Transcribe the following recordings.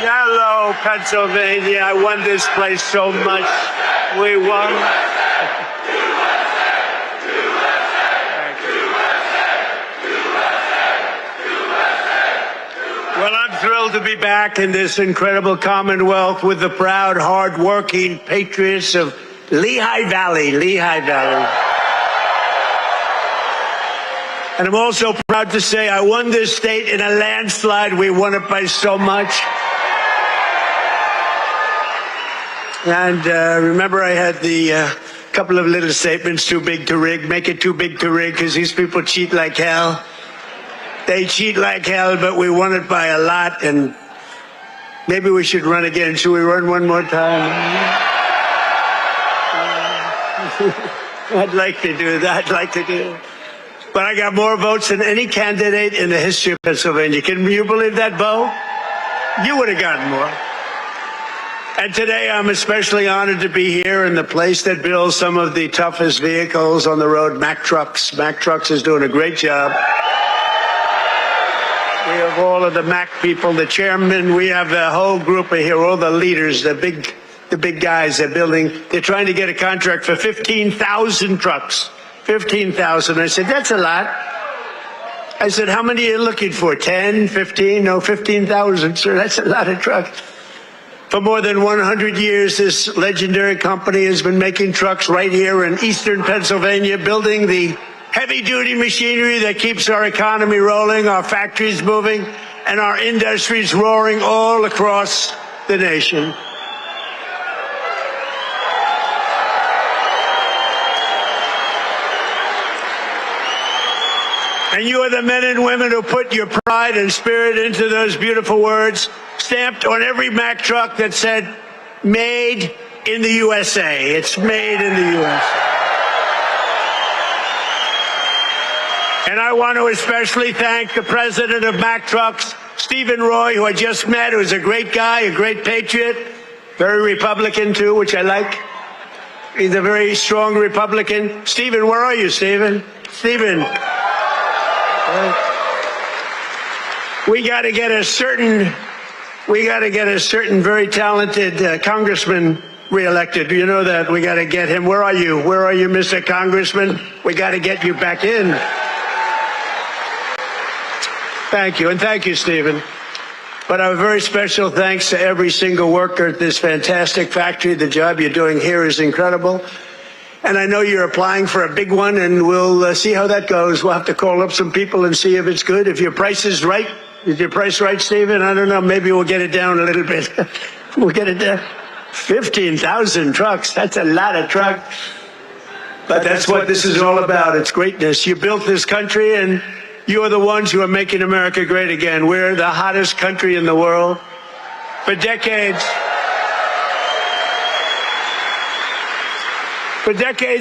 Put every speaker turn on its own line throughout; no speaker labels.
Hello, Pennsylvania. I won this place so much. We won. Well, I'm thrilled to be back in this incredible Commonwealth with the proud, hard-working patriots of Lehigh Valley. And I'm also proud to say I won this state in a landslide. We won it by so much. And remember, I had the couple of little statements, too big to rig, make it too big to rig, because these people cheat like hell. They cheat like hell, but we won it by a lot, and maybe we should run again. Should we run one more time? I'd like to do that. But I got more votes than any candidate in the history of Pennsylvania. Can you believe that, Bo? You would have gotten more. And today I'm especially honored to be here in the place that builds some of the toughest vehicles on the road, Mack Trucks. Mack Trucks is doing a great job. We have all of the Mack people, the chairman, we have the whole group of here, all the leaders, the big guys. They're trying to get a contract for 15,000 trucks. 15,000. I said, that's a lot. I said, how many are you looking for? 10, 15? No, 15,000, sir. That's a lot of trucks. For more than 100 years, this legendary company has been making trucks right here in eastern Pennsylvania, building the heavy-duty machinery that keeps our economy rolling, our factories moving, and our industries roaring all across the nation. And you are the men and women who put your pride and spirit into those beautiful words, stamped on every Mack truck that said, made in the USA. It's made in the USA. And I want to especially thank the president of Mack Trucks, Stephen Roy, who I just met, who's a great guy, a great patriot, very Republican too, which I like. He's a very strong Republican. Stephen, where are you, Stephen? Stephen. We got to get a certain very talented congressman reelected. You know that. We got to get him. Where are you? Where are you, Mr. Congressman? We got to get you back in. Thank you, and thank you, Stephen. But a very special thanks to every single worker at this fantastic factory. The job you're doing here is incredible. And I know you're applying for a big one, and we'll see how that goes. We'll have to call up some people and see if it's good. If your price is right. Is your price right, Stephen? I don't know. Maybe we'll get it down a little bit. We'll get it down. 15,000 trucks. That's a lot of trucks. But that's what this is all about. It's greatness. You built this country, and you are the ones who are making America great again. We're the hottest country in the world. For decades,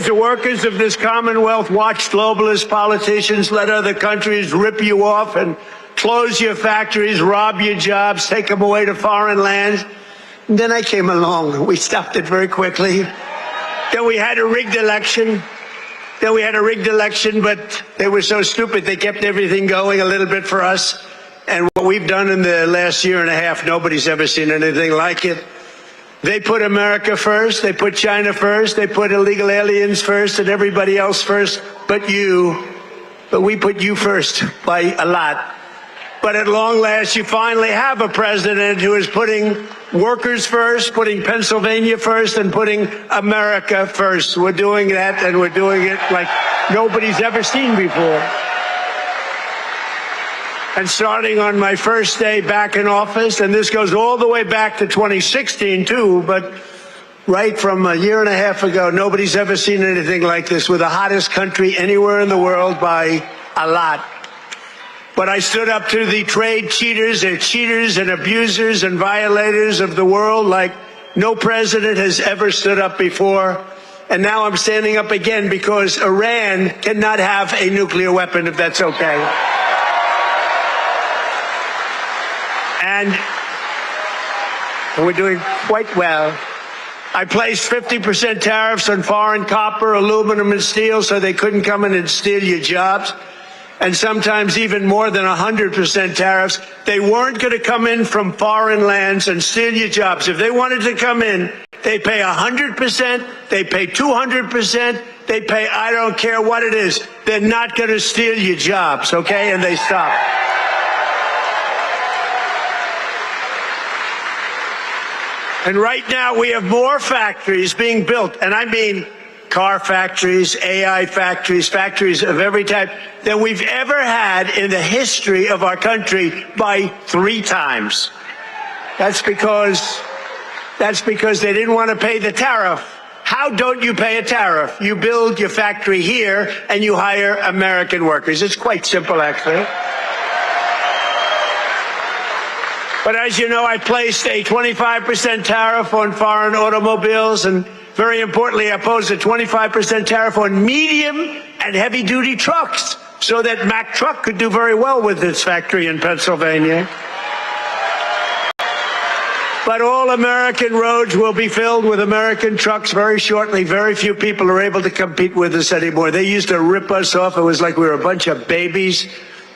the workers of this Commonwealth watched globalist politicians let other countries rip you off and close your factories, rob your jobs, take them away to foreign lands. And then I came along. We stopped it very quickly. Then we had a rigged election. But they were so stupid, they kept everything going a little bit for us. And what we've done in the last year and a half, nobody's ever seen anything like it. They put America first, they put China first, they put illegal aliens first and everybody else first, but we put you first by a lot. But at long last, you finally have a president who is putting workers first, putting Pennsylvania first, and putting America first. We're doing that, and we're doing it like nobody's ever seen before. And starting on my first day back in office, and this goes all the way back to 2016 too, but right from a year and a half ago, nobody's ever seen anything like this. We're the hottest country anywhere in the world by a lot. But I stood up to the trade cheaters. They're cheaters and abusers and violators of the world like no president has ever stood up before. And now I'm standing up again because Iran cannot have a nuclear weapon, if that's okay. And we're doing quite well. I placed 50% tariffs on foreign copper, aluminum, and steel so they couldn't come in and steal your jobs. and sometimes even more than 100% tariffs. They weren't going to come in from foreign lands and steal your jobs. If they wanted to come in, they pay 100%, they pay 200%, they pay I don't care what it is. They're not going to steal your jobs, okay? And they stop. And right now we have more factories being built, and I mean car factories, AI factories, factories of every type than we've ever had in the history of our country by 3 times. That's because they didn't want to pay the tariff. How don't you pay a tariff? You build your factory here and you hire American workers. It's quite simple, actually. But as you know, I placed a 25% tariff on foreign automobiles, and very importantly, I posed a 25% tariff on medium and heavy-duty trucks so that Mack truck could do very well with its factory in Pennsylvania. But all American roads will be filled with American trucks very shortly. Very few people are able to compete with us anymore. They used to rip us off. It was like we were a bunch of babies.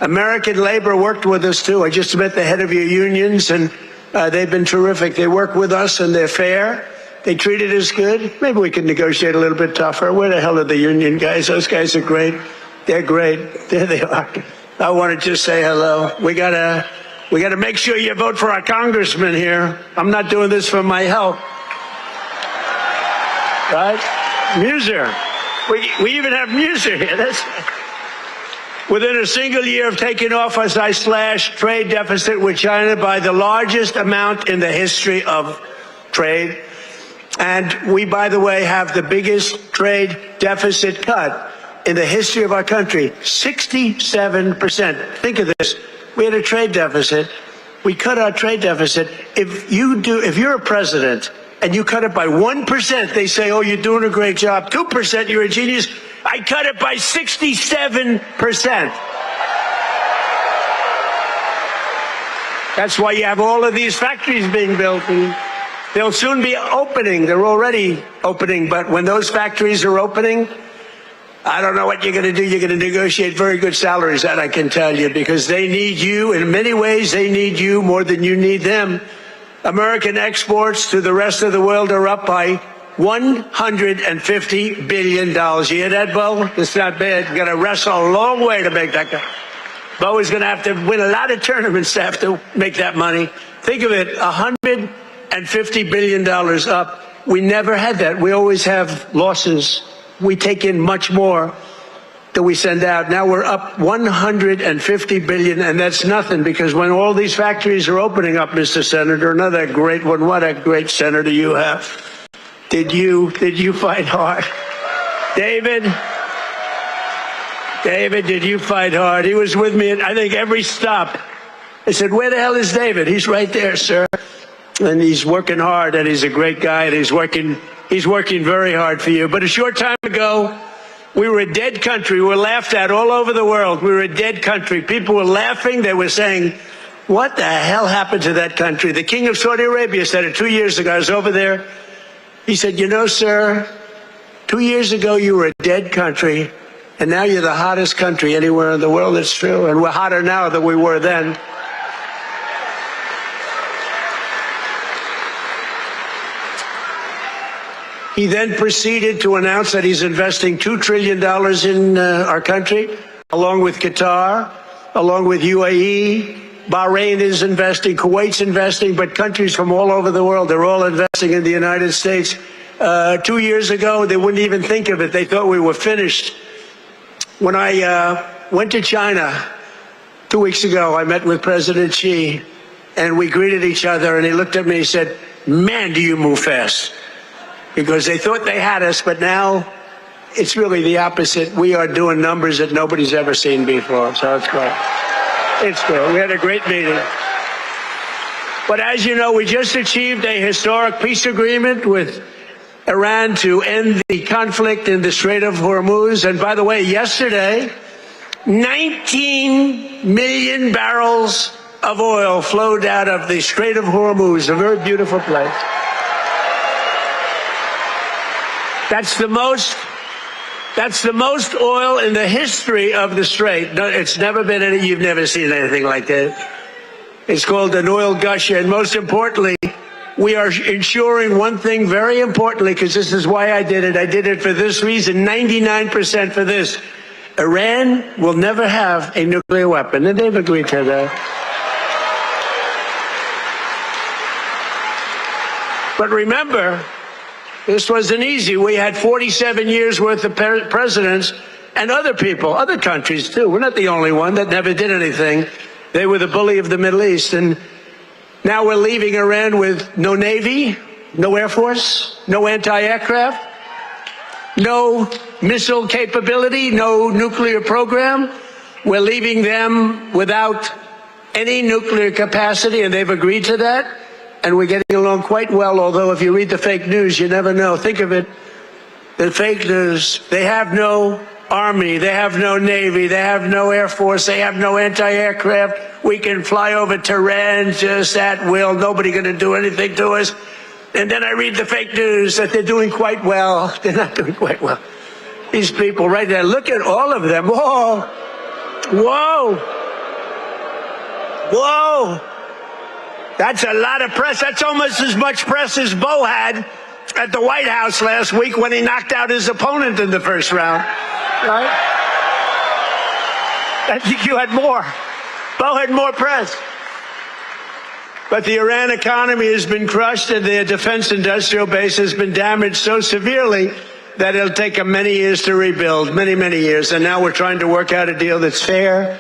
American labor worked with us, too. I just met the head of your unions, and they've been terrific. They work with us, and they're fair. They treated us good. Maybe we can negotiate a little bit tougher. Where the hell are the union guys? Those guys are great. They're great. There they are. I want to just say hello. We gotta make sure you vote for our congressman here. I'm not doing this for my health. Right? Muser. We even have Muser here. Within a single year of taking office, I slashed trade deficit with China by the largest amount in the history of trade. And we, by the way, have the biggest trade deficit cut in the history of our country, 67%. Think of this. We had a trade deficit. We cut our trade deficit. If you're a president and you cut it by 1%, they say, oh, you're doing a great job. 2%, you're a genius. I cut it by 67%. That's why you have all of these factories being built, and they'll soon be opening. They're already opening, but when those factories are opening, I don't know what you're going to do. You're going to negotiate very good salaries, that I can tell you, because they need you. In many ways, they need you more than you need them. American exports to the rest of the world are up by $150 billion. You hear that, Bo? It's not bad. You're going to wrestle a long way to make that go. Bo is going to have to win a lot of tournaments to have to make that money. Think of it, $150 billion up. We never had that. We always have losses. We take in much more than we send out. Now we're up $150 billion, and that's nothing, because when all these factories are opening up, Mr. Senator, another great one, what a great senator you have. Did you fight hard? David, did you fight hard? He was with me at, I think, every stop. I said, where the hell is David? He's right there, sir. And he's working hard, and he's a great guy, and he's working very hard for you. But a short time ago, we were a dead country. We were laughed at all over the world. We were a dead country. People were laughing. They were saying, what the hell happened to that country? The king of Saudi Arabia said it 2 years ago. I was over there. He said, you know, sir, 2 years ago you were a dead country, and now you're the hottest country anywhere in the world. It's true. And we're hotter now than we were then. He then proceeded to announce that he's investing $2 trillion in our country, along with Qatar, along with UAE. Bahrain is investing, Kuwait's investing, but countries from all over the world, they're all investing in the United States. 2 years ago, they wouldn't even think of it. They thought we were finished. When I went to China 2 weeks ago, I met with President Xi, and we greeted each other, and he looked at me and said, man, do you move fast. Because they thought they had us, but now it's really the opposite. We are doing numbers that nobody's ever seen before, so it's great. It's good. We had a great meeting. But as you know, we just achieved a historic peace agreement with Iran to end the conflict in the Strait of Hormuz. And by the way, yesterday, 19 million barrels of oil flowed out of the Strait of Hormuz, a very beautiful place. That's the most oil in the history of the Strait. No, it's never been any, you've never seen anything like that. It's called an oil gusher. And most importantly, we are ensuring one thing very importantly, because this is why I did it. I did it for this reason, 99% for this. Iran will never have a nuclear weapon, and they've agreed to that. But remember, this wasn't easy. We had 47 years worth of presidents and other people, other countries too. We're not the only one that never did anything. They were the bully of the Middle East. And now we're leaving Iran with no Navy, no Air Force, no anti-aircraft, no missile capability, no nuclear program. We're leaving them without any nuclear capacity, and they've agreed to that. And we're getting along quite well, although if you read the fake news, you never know. Think of it, the fake news, they have no army, they have no navy, they have no air force, they have no anti-aircraft. We can fly over Tehran just at will, nobody going to do anything to us. And then I read the fake news that they're doing quite well. They're not doing quite well. These people right there, look at all of them. Whoa, whoa, whoa. That's a lot of press. That's almost as much press as Bo had at the White House last week when he knocked out his opponent in the first round. Right? I think you had more. Bo had more press. But the Iran economy has been crushed and their defense industrial base has been damaged so severely that it'll take them many years to rebuild, many, many years. And now we're trying to work out a deal that's fair.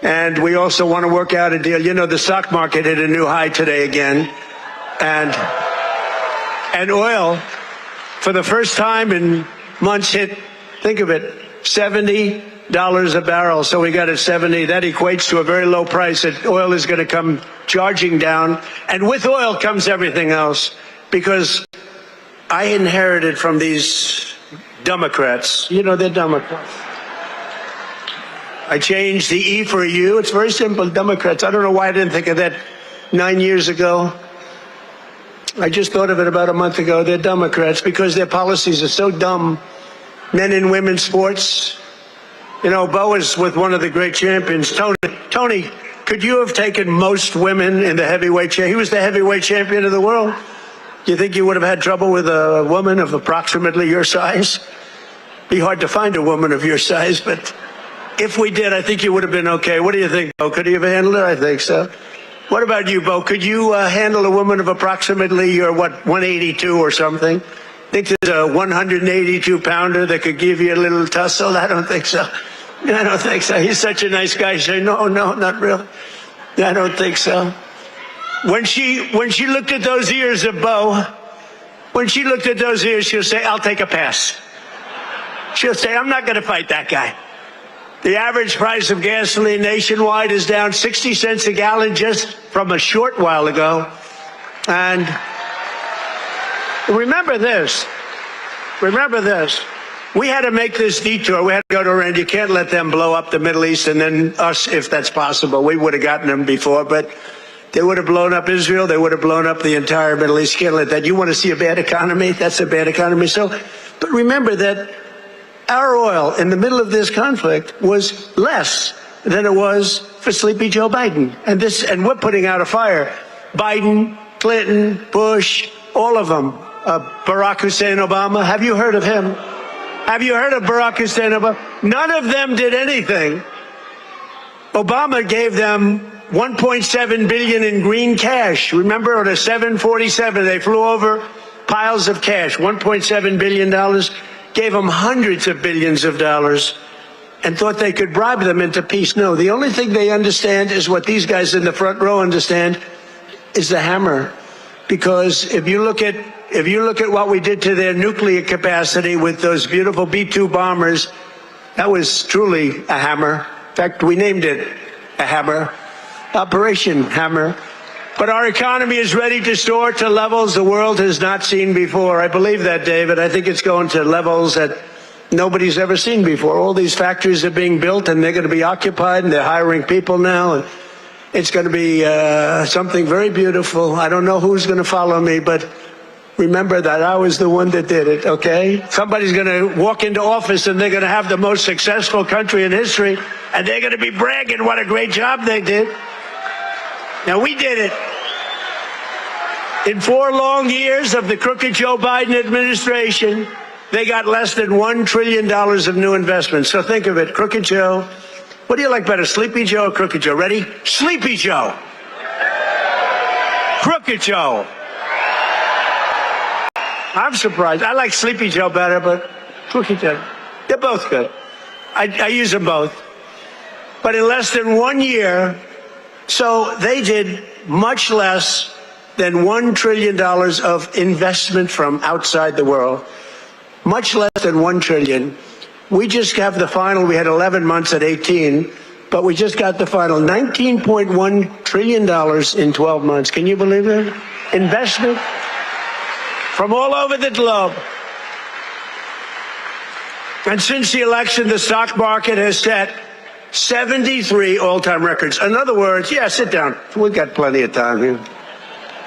And we also want to work out a deal. You know, the stock market hit a new high today again. And oil, for the first time in months, hit, think of it, $70 a barrel. So we got it 70. That equates to a very low price. That oil is going to come charging down. And with oil comes everything else. Because I inherited from these Democrats. You know, they're Democrats. I changed the E for a U. It's very simple, Democrats. I don't know why I didn't think of that 9 years ago. I just thought of it about a month ago. They're Democrats because their policies are so dumb. Men and women's sports. You know, Bo is with one of the great champions. Tony, could you have taken most women in the heavyweight championship? He was the heavyweight champion of the world. Do you think you would have had trouble with a woman of approximately your size? Be hard to find a woman of your size, but if we did, I think you would have been okay. What do you think, Bo? Could you have handled it? I think so. What about you, Bo? Could you handle a woman of approximately your, 182 or something? Think there's a 182-pounder that could give you a little tussle? I don't think so. I don't think so. He's such a nice guy. Say, no, not really. I don't think so. When she looked at those ears of Bo, when she looked at those ears, she'll say, I'll take a pass. She'll say, I'm not going to fight that guy. The average price of gasoline nationwide is down 60 cents a gallon just from a short while ago. And remember this. We had to make this detour. We had to go to Iran. You can't let them blow up the Middle East and then us, if that's possible. We would have gotten them before, but they would have blown up Israel. They would have blown up the entire Middle East. You can't let that. You want to see a bad economy? That's a bad economy. So, but remember that our oil in the middle of this conflict was less than it was for sleepy Joe Biden. And we're putting out a fire. Biden, Clinton, Bush, all of them. Barack Hussein Obama. Have you heard of him? Have you heard of Barack Hussein Obama? None of them did anything. Obama gave them $1.7 billion in green cash. Remember, on a 747, they flew over piles of cash, $1.7 billion. Gave them hundreds of billions of dollars and thought they could bribe them into peace. No, the only thing they understand is what these guys in the front row understand is the hammer. Because if you look at what we did to their nuclear capacity with those beautiful B-2 bombers, that was truly a hammer. In fact, we named it a hammer, Operation Hammer. But our economy is ready to soar to levels the world has not seen before. I believe that, David. I think it's going to levels that nobody's ever seen before. All these factories are being built, and they're going to be occupied, and they're hiring people now. And it's going to be something very beautiful. I don't know who's going to follow me, but Remember that I was the one that did it, okay? Somebody's going to walk into office and they're going to have the most successful country in history, and they're going to be bragging what a great job they did. Now, we did it. In 4 long years of the crooked Joe Biden administration, they got less than $1 trillion of new investments. So think of it, Crooked Joe. What do you like better, Sleepy Joe or Crooked Joe? Ready? Sleepy Joe. Crooked Joe. I'm surprised. I like Sleepy Joe better, but Crooked Joe. They're both good. I use them both. But in less than 1 year, so they did much less than $1 trillion of investment from outside the world. Much less than $1 trillion. We just have the final. We had 11 months at 18, but we just got the final $19.1 trillion in 12 months. Can you believe it? Investment from all over the globe. And since the election, the stock market has set 73 all-time records. In other words, yeah, sit down. We've got plenty of time here.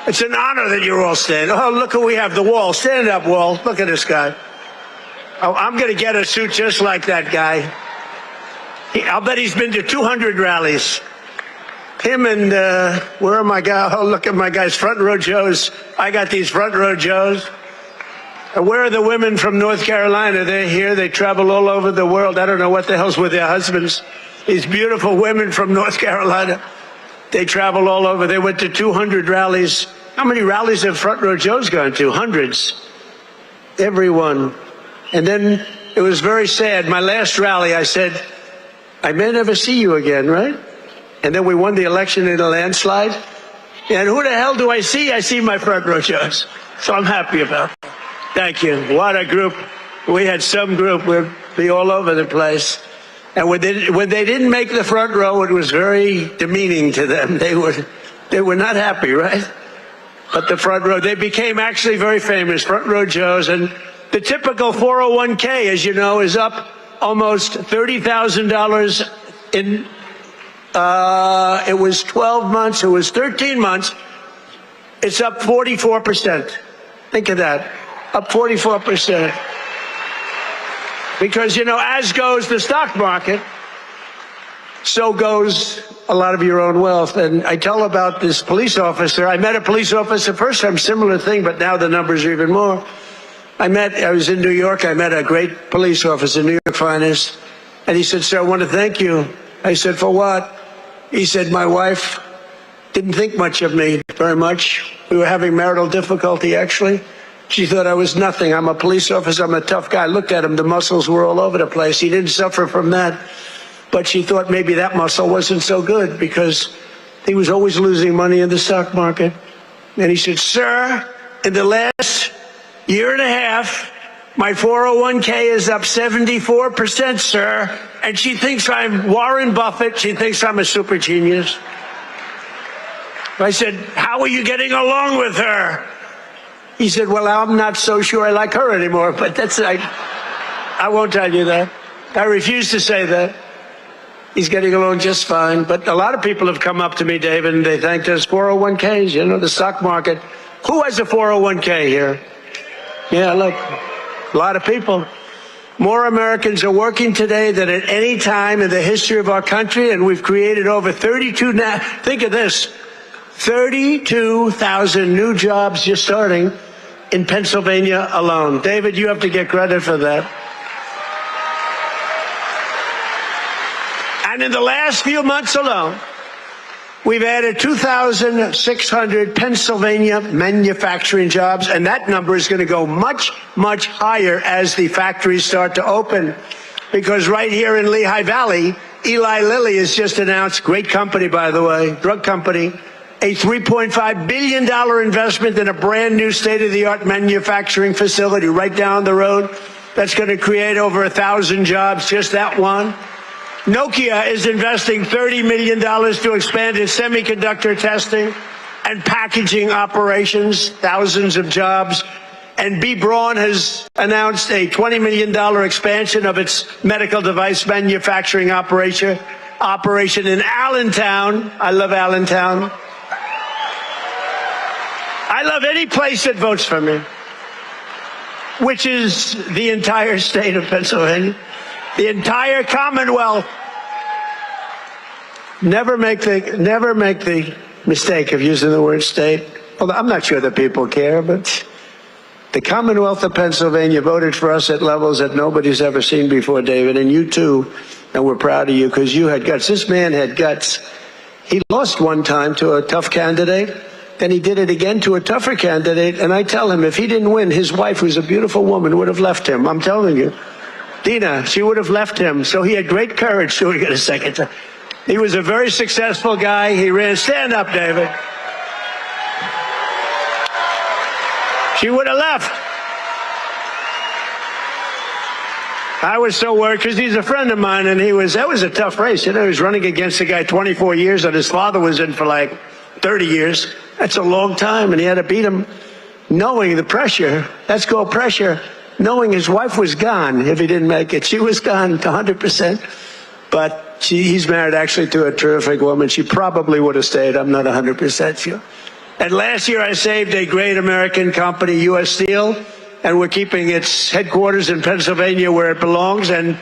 It's an honor that you're all standing. Oh, look who we have, the Wall. Stand up, Wall. Look at this guy. Oh, I'm going to get a suit just like that guy. I'll bet he's been to 200 rallies. Him and, where are my guys? Oh, look at my guys, front row Joes. I got these front row Joes. Where are the women from North Carolina? They're here. They travel all over the world. I don't know what the hell's with their husbands. These beautiful women from North Carolina. They travel all over. They went to 200 rallies. How many rallies have front row Joes gone to? Hundreds. Everyone. And then it was very sad. My last rally, I said, I may never see you again, right? And then we won the election in a landslide. And who the hell do I see? I see my front row Joes. So I'm happy about it. Thank you. What a group. We had some group. We'd be all over the place. And when they didn't make the front row, it was very demeaning to them. They were not happy, right? But the front row, they became actually very famous, front row Joes. And the typical 401k, as you know, is up almost $30,000 in, it was 12 months, it was 13 months. It's up 44%. Think of that, up 44%. Because, you know, as goes the stock market, so goes a lot of your own wealth. And I tell about this police officer. I met a police officer first time, similar thing, but now the numbers are even more. I was in New York. I met a great police officer, New York finest. And he said, sir, I want to thank you. I said, for what? He said, my wife didn't think much of me, very much. We were having marital difficulty, actually. She thought I was nothing. I'm a police officer. I'm a tough guy. I looked at him. The muscles were all over the place. He didn't suffer from that. But she thought maybe that muscle wasn't so good because he was always losing money in the stock market. And he said, sir, in the last year and a half, my 401k is up 74%, sir. And she thinks I'm Warren Buffett. She thinks I'm a super genius. I said, how are you getting along with her? He said, well, I'm not so sure I like her anymore, but I won't tell you that. I refuse to say that. He's getting along just fine. But a lot of people have come up to me, David, and they thanked us. 401ks, you know, the stock market. Who has a 401k here? Yeah, look, a lot of people. More Americans are working today than at any time in the history of our country, and we've created over 32, now, think of this, 32,000 new jobs just starting in Pennsylvania alone. David, you have to get credit for that. And in the last few months alone, we've added 2,600 Pennsylvania manufacturing jobs, and that number is going to go much, much higher as the factories start to open. Because right here in Lehigh Valley, Eli Lilly has just announced, great company, by the way, drug company, a $3.5 billion investment in a brand new state-of-the-art manufacturing facility right down the road. That's going to create over 1,000 jobs, just that one. Nokia is investing $30 million to expand its semiconductor testing and packaging operations, thousands of jobs. And B. Braun has announced a $20 million expansion of its medical device manufacturing operation in Allentown. I love Allentown. I love any place that votes for me. which is the entire state of Pennsylvania, the entire Commonwealth. Never make the mistake of using the word state. Well, I'm not sure that people care, but the Commonwealth of Pennsylvania voted for us at levels that nobody's ever seen before, David, and you too, and we're proud of you because you had guts. This man had guts. He lost one time to a tough candidate, then he did it again to a tougher candidate, and I tell him if he didn't win, his wife, who's a beautiful woman, would have left him. I'm telling you. Dina, she would have left him. So he had great courage doing it a second time. He was a very successful guy. He ran. Stand up, David. She would have left. I was so worried because he's a friend of mine, and that was a tough race. You know, he was running against a guy 24 years that his father was in for like 30 years. That's a long time, and he had to beat him knowing the pressure. That's called pressure. Knowing his wife was gone if he didn't make it. She was gone 100%. But he's married actually to a terrific woman. She probably would have stayed. I'm not 100% sure. And last year I saved a great American company, U.S. Steel, and we're keeping its headquarters in Pennsylvania where it belongs. And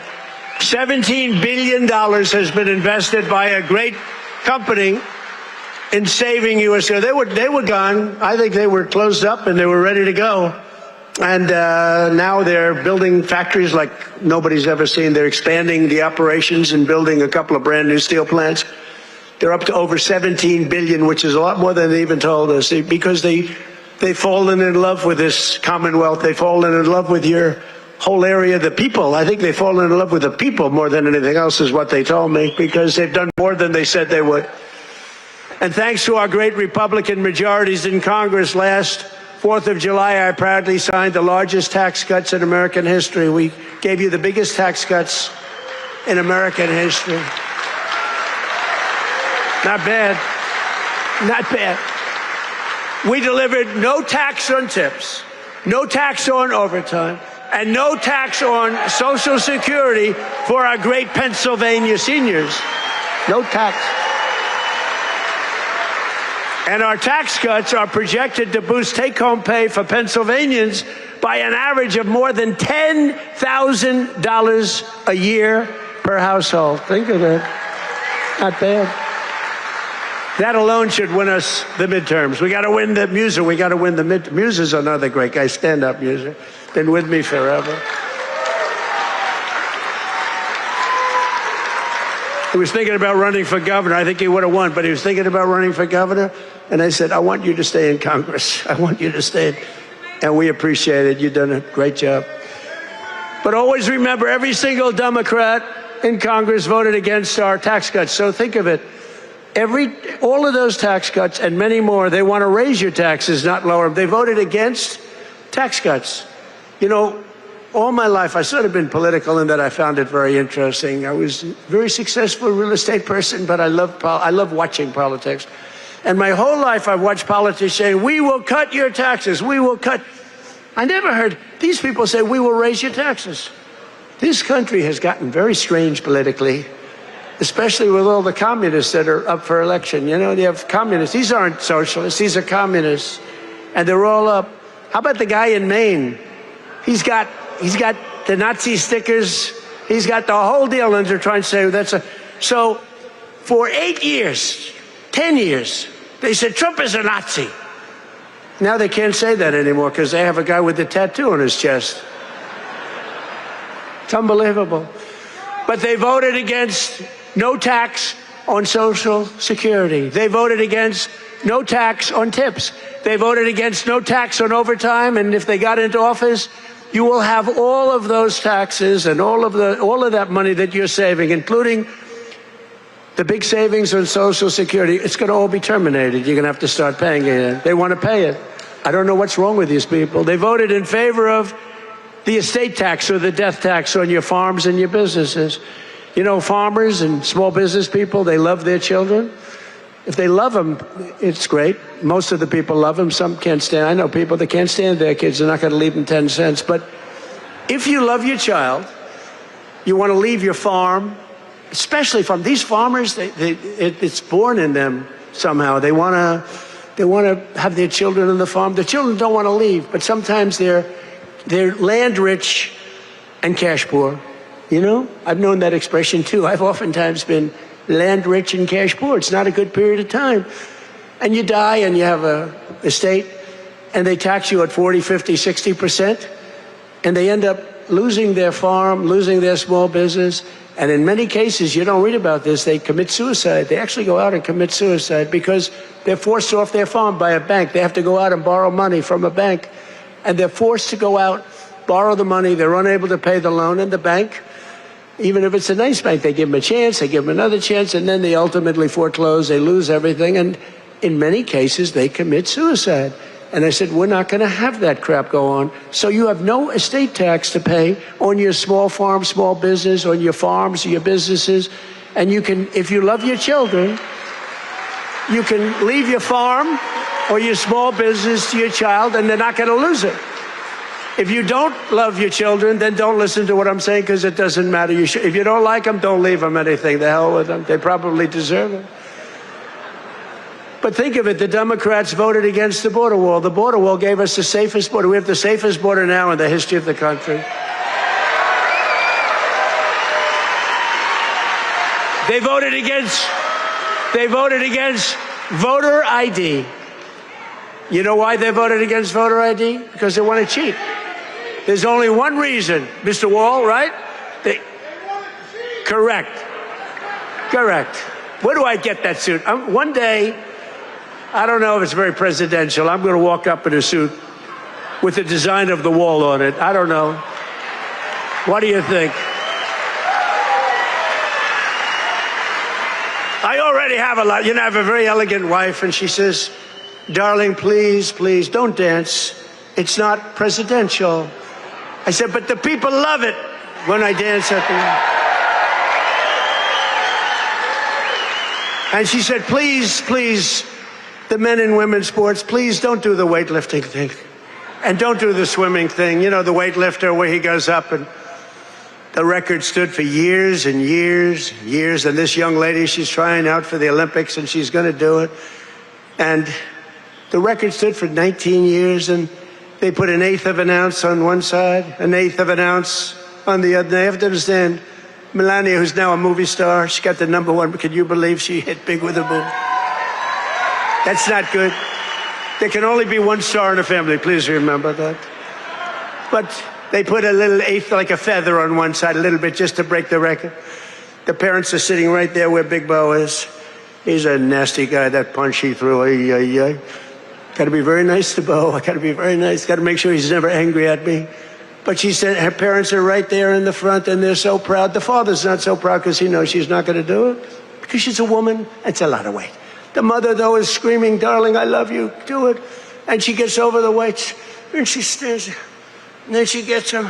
$17 billion has been invested by a great company in saving U.S. Steel. They were gone. I think they were closed up and they were ready to go. And now they're building factories like nobody's ever seen. They're expanding the operations and building a couple of brand new steel plants. They're up to over $17 billion, which is a lot more than they even told us, because they've fallen in love with this Commonwealth. They've fallen in love with your whole area, the people. I think they've fallen in love with the people more than anything else is what they told me, because they've done more than they said they would. And thanks to our great Republican majorities in Congress last 4th of July, I proudly signed the largest tax cuts in American history. We gave you the biggest tax cuts in American history. Not bad. Not bad. We delivered no tax on tips, no tax on overtime, and no tax on Social Security for our great Pennsylvania seniors. No tax. And our tax cuts are projected to boost take-home pay for Pennsylvanians by an average of more than $10,000 a year per household. Think of that. Not bad. That alone should win us the midterms. We got to win the Muser. We got to win the midterms. Muser's another great guy. Stand up, Muser. Been with me forever. He was thinking about running for governor. I think he would have won, but he was thinking about running for governor. And I said, I want you to stay in Congress. I want you to stay. And we appreciate it. You've done a great job. But always remember, every single Democrat in Congress voted against our tax cuts. So think of it. All of those tax cuts and many more, they want to raise your taxes, not lower them. They voted against tax cuts. You know, all my life, I sort of been political in that I found it very interesting. I was a very successful real estate person, but I love watching politics. And my whole life I've watched politicians say, we will cut your taxes, we will cut. I never heard these people say, we will raise your taxes. This country has gotten very strange politically, especially with all the communists that are up for election. You know, you have communists. These aren't socialists, these are communists. And they're all up. How about the guy in Maine? He's got the Nazi stickers. He's got the whole deal, and they're trying to say so for 8 years, 10 years, they said Trump is a Nazi. Now they can't say that anymore because they have a guy with a tattoo on his chest. It's unbelievable. But they voted against no tax on Social Security. They voted against no tax on tips. They voted against no tax on overtime, and if they got into office, you will have all of those taxes and all of that money that you're saving, including the big savings on Social Security. It's going to all be terminated. You're going to have to start paying it. They want to pay it. I don't know what's wrong with these people. They voted in favor of the estate tax or the death tax on your farms and your businesses. You know, farmers and small business people, they love their children. If they love them, it's great. Most of the people love them. Some can't stand. I know people that can't stand their kids. They're not going to leave them 10 cents. But if you love your child, you want to leave your farm, especially from these farmers, it's born in them somehow. They want to have their children on the farm. The children don't want to leave, but sometimes they're they're land rich and cash poor. You know, I've known that expression too. I've oftentimes been land rich and cash poor. It's not a good period of time. And you die and you have a estate and they tax you at 40, 50, 60%, and they end up losing their farm, losing their small business. And in many cases, you don't read about this, they commit suicide. They actually go out and commit suicide because they're forced off their farm by a bank. They have to go out and borrow money from a bank. And they're forced to go out, borrow the money. They're unable to pay the loan. And the bank, even if it's a nice bank, they give them a chance, they give them another chance, and then they ultimately foreclose. They lose everything. And in many cases, they commit suicide. And I said, we're not going to have that crap go on. So you have no estate tax to pay on your small farm, small business, on your farms, your businesses. And you can, if you love your children, you can leave your farm or your small business to your child, and they're not going to lose it. If you don't love your children, then don't listen to what I'm saying, because it doesn't matter. If you don't like them, don't leave them anything. The hell with them. They probably deserve it. But think of it, the Democrats voted against the border wall. The border wall gave us the safest border. We have the safest border now in the history of the country. They voted against voter ID. You know why they voted against voter ID? Because they want to cheat. There's only one reason, Mr. Wall, right? Correct. Where do I get that suit? One day, I don't know if it's very presidential, I'm going to walk up in a suit with the design of the wall on it. I don't know. What do you think? I already have a lot. You know, I have a very elegant wife, and she says, darling, please, please, don't dance. It's not presidential. I said, but the people love it when I dance at the... And she said, please, please, the men and women's sports, please don't do the weightlifting thing. And don't do the swimming thing. You know, the weightlifter where he goes up and the record stood for years and years and years. And this young lady, she's trying out for the Olympics and she's going to do it. And the record stood for 19 years, and they put an eighth of an ounce on one side, an eighth of an ounce on the other. They have to understand, Melania, who's now a movie star, she got the #1, can you believe she hit big with a movie? That's not good. There can only be one star in a family, please remember that. But they put a little eighth, like a feather on one side, a little bit, just to break the record. The parents are sitting right there where Big Bo is. He's a nasty guy, that punch he threw. Got to be very nice to Bo. I got to be very nice. Got to make sure he's never angry at me. But she said her parents are right there in the front, and they're so proud. The father's not so proud because he knows she's not going to do it, because she's a woman. It's a lot of weight. The mother, though, is screaming, darling, I love you. Do it. And she gets over the weights, and she stands there. And then she gets him,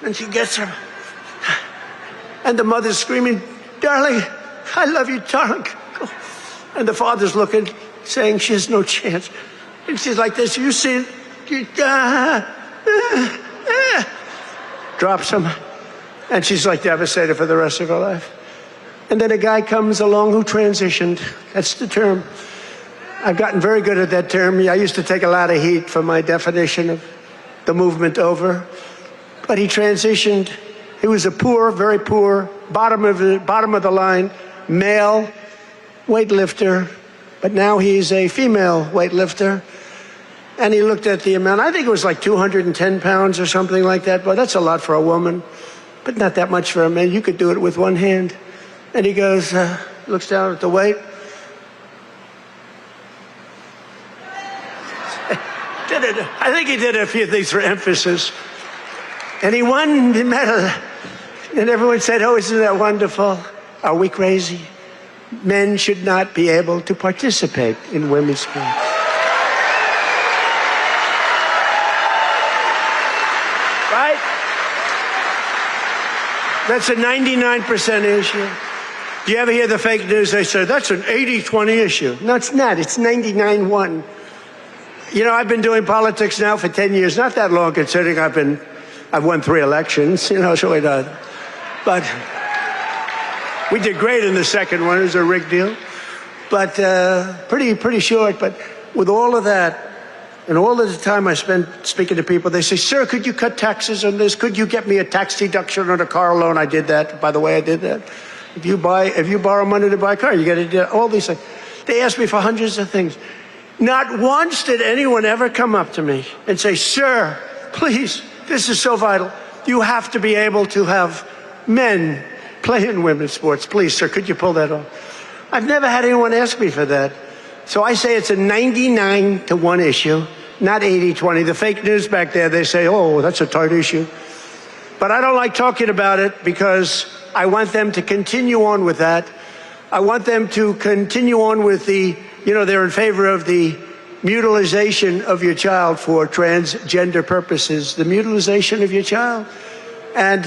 and she gets him. And the mother's screaming, darling, I love you, darling. Go. And the father's looking, saying she has no chance. And she's like this, you see it? Drops him. And she's like devastated for the rest of her life. And then a guy comes along who transitioned. That's the term. I've gotten very good at that term. I used to take a lot of heat for my definition of the movement over. But he transitioned. He was a poor, very poor, bottom of the line, male weightlifter. But now he's a female weightlifter. And he looked at the amount. I think it was like 210 pounds or something like that. Well, that's a lot for a woman, but not that much for a man. You could do it with one hand. And he goes, looks down at the weight. I think he did a few things for emphasis. And he won the medal. And everyone said, oh, isn't that wonderful? Are we crazy? Men should not be able to participate in women's sports. Right? That's a 99% issue. Do you ever hear the fake news? They say, that's an 80-20 issue. No, it's not. It's 99-1. You know, I've been doing politics now for 10 years. Not that long, considering I've won 3 elections. You know, so it does. But we did great in the second one. It was a rigged deal. But pretty short. But with all of that, And all of the time I spend speaking to people, they say, sir, could you cut taxes on this? Could you get me a tax deduction on a car loan? I did that. By the way, I did that. If you borrow money to buy a car, you got to do all these things. They ask me for hundreds of things. Not once did anyone ever come up to me and say, sir, please, this is so vital. You have to be able to have men play in women's sports. Please, sir, could you pull that off? I've never had anyone ask me for that. So I say it's a 99-to-1 issue, not 80-20. The fake news back there, they say, oh, that's a tight issue. But I don't like talking about it because I want them to continue on with that. I want them to continue on with the, they're in favor of the mutilization of your child for transgender purposes, the mutilization of your child. And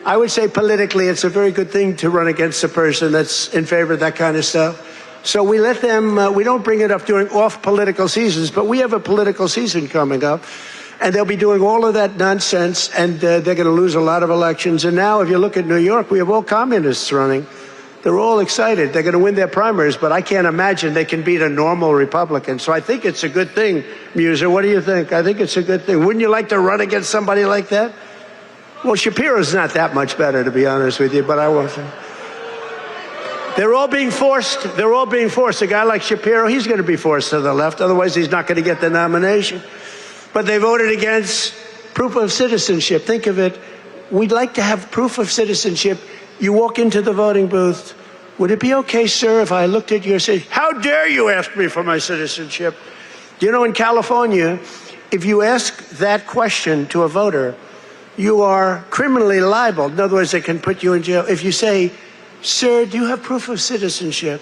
I would say politically, it's a very good thing to run against a person that's in favor of that kind of stuff. So we let them, we don't bring it up during off-political seasons, but we have a political season coming up, and they'll be doing all of that nonsense, and they're going to lose a lot of elections. And now, if you look at New York, we have all communists running. They're all excited. They're going to win their primaries, but I can't imagine they can beat a normal Republican. So I think it's a good thing, Muser. What do you think? I think it's a good thing. Wouldn't you like to run against somebody like that? Well, Shapiro's not that much better, to be honest with you, but I wasn't. They're all being forced. They're all being forced. A guy like Shapiro, he's going to be forced to the left. Otherwise, he's not going to get the nomination. But they voted against proof of citizenship. Think of it. We'd like to have proof of citizenship. You walk into the voting booth. Would it be okay, sir, if I looked at your citizenship? How dare you ask me for my citizenship? You know, in California, if you ask that question to a voter, you are criminally liable. In other words, they can put you in jail. If you say, sir, do you have proof of citizenship?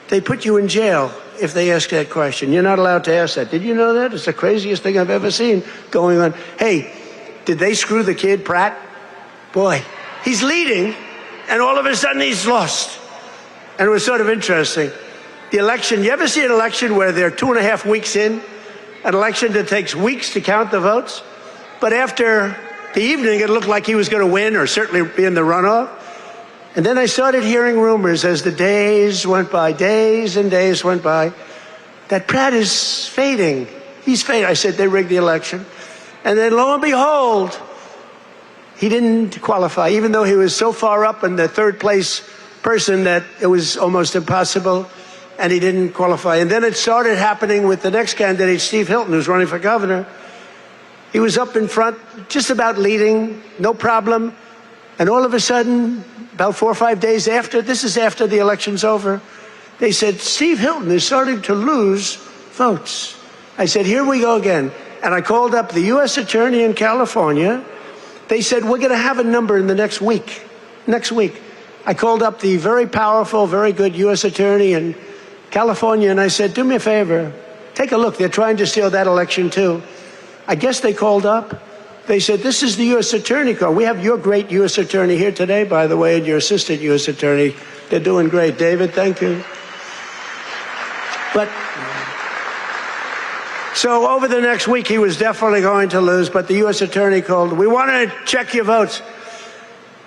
They put you in jail if they ask that question. You're not allowed to ask that. Did you know that? It's the craziest thing I've ever seen going on. Hey, did they screw the kid, Pratt? Boy, he's leading, and all of a sudden he's lost. And it was sort of interesting. The election, you ever see an election where they're 2.5 weeks in? An election that takes weeks to count the votes? But after the evening, it looked like he was going to win or certainly be in the runoff. And then I started hearing rumors as the days went by, days and days went by, that Pratt is fading. He's fading. I said, they rigged the election. And then lo and behold, he didn't qualify, even though he was so far up in the third place person that it was almost impossible, and he didn't qualify. And then it started happening with the next candidate, Steve Hilton, who's running for governor. He was up in front, just about leading, no problem. And all of a sudden, about 4 or 5 days after, this is after the election's over, they said, Steve Hilton is starting to lose votes. I said, here we go again. And I called up the U.S. Attorney in California. They said, we're going to have a number in the next week. Next week. I called up the very powerful, very good U.S. Attorney in California, and I said, do me a favor. Take a look. They're trying to steal that election, too. I guess they called up. They said, this is the U.S. Attorney call. We have your great U.S. Attorney here today, by the way, and your assistant U.S. Attorney. They're doing great. David, thank you. But so over the next week, he was definitely going to lose, but the U.S. Attorney called. We want to check your votes.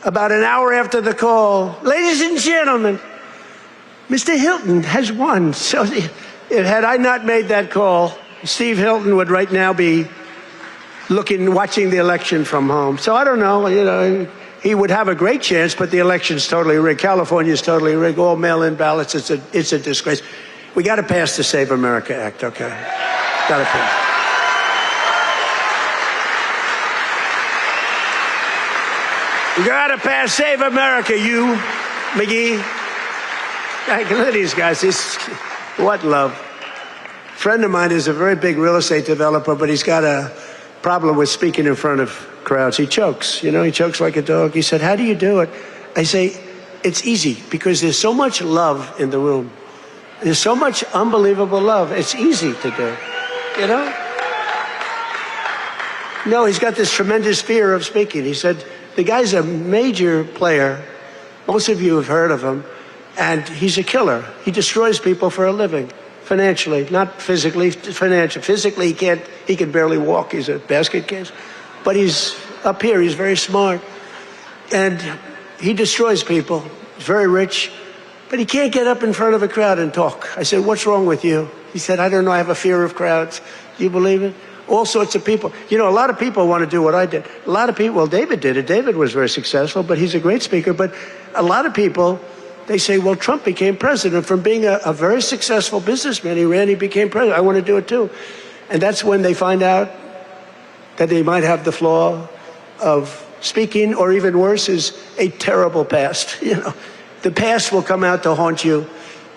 About an hour after the call, ladies and gentlemen, Mr. Hilton has won. So had I not made that call, Steve Hilton would right now be watching the election from home. So I don't know, he would have a great chance, but the election's totally rigged. California's totally rigged, all mail-in ballots. It's a disgrace. We got to pass the Save America Act, okay? Got to pass. We got to pass Save America, you, McGee. Look at these guys. What love. A friend of mine is a very big real estate developer, but he's got a problem with speaking in front of crowds. He chokes, he chokes like a dog. He said, how do you do it? I say, it's easy, because there's so much love in the room. There's so much unbelievable love. It's easy to do, No, he's got this tremendous fear of speaking. He said, the guy's a major player. Most of you have heard of him. And he's a killer. He destroys people for a living. Financially, not physically, financially. Physically, he can barely walk. He's a basket case. But he's up here. He's very smart. And he destroys people. He's very rich. But he can't get up in front of a crowd and talk. I said, what's wrong with you? He said, I don't know, I have a fear of crowds. Do you believe it? All sorts of people. You know, a lot of people want to do what I did. A lot of people, well, David did it. David was very successful, but he's a great speaker. But a lot of people, they say, well, Trump became president from being a very successful businessman. He became president. I want to do it too. And that's when they find out that they might have the flaw of speaking, or even worse, is a terrible past. You know, the past will come out to haunt you.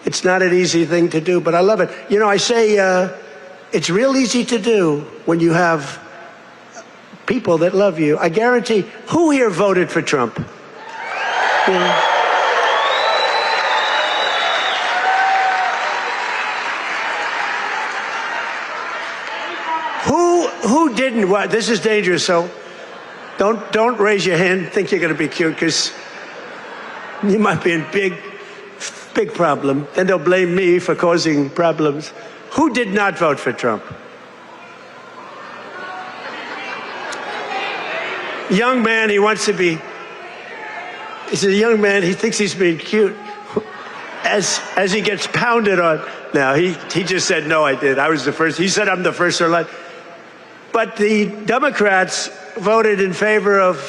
It's not an easy thing to do, but I love it. You know, I say it's real easy to do when you have people that love you. I guarantee, who here voted for Trump? Yeah. Who didn't? Well, this is dangerous, so don't raise your hand. Think you're going to be cute, because you might be in big problem. Then they'll blame me for causing problems. Who did not vote for Trump? Young man, he wants to be. He's a young man. He thinks he's being cute. As he gets pounded on. Now he just said no. I did. I was the first. He said I'm the first or last. But the Democrats voted in favor of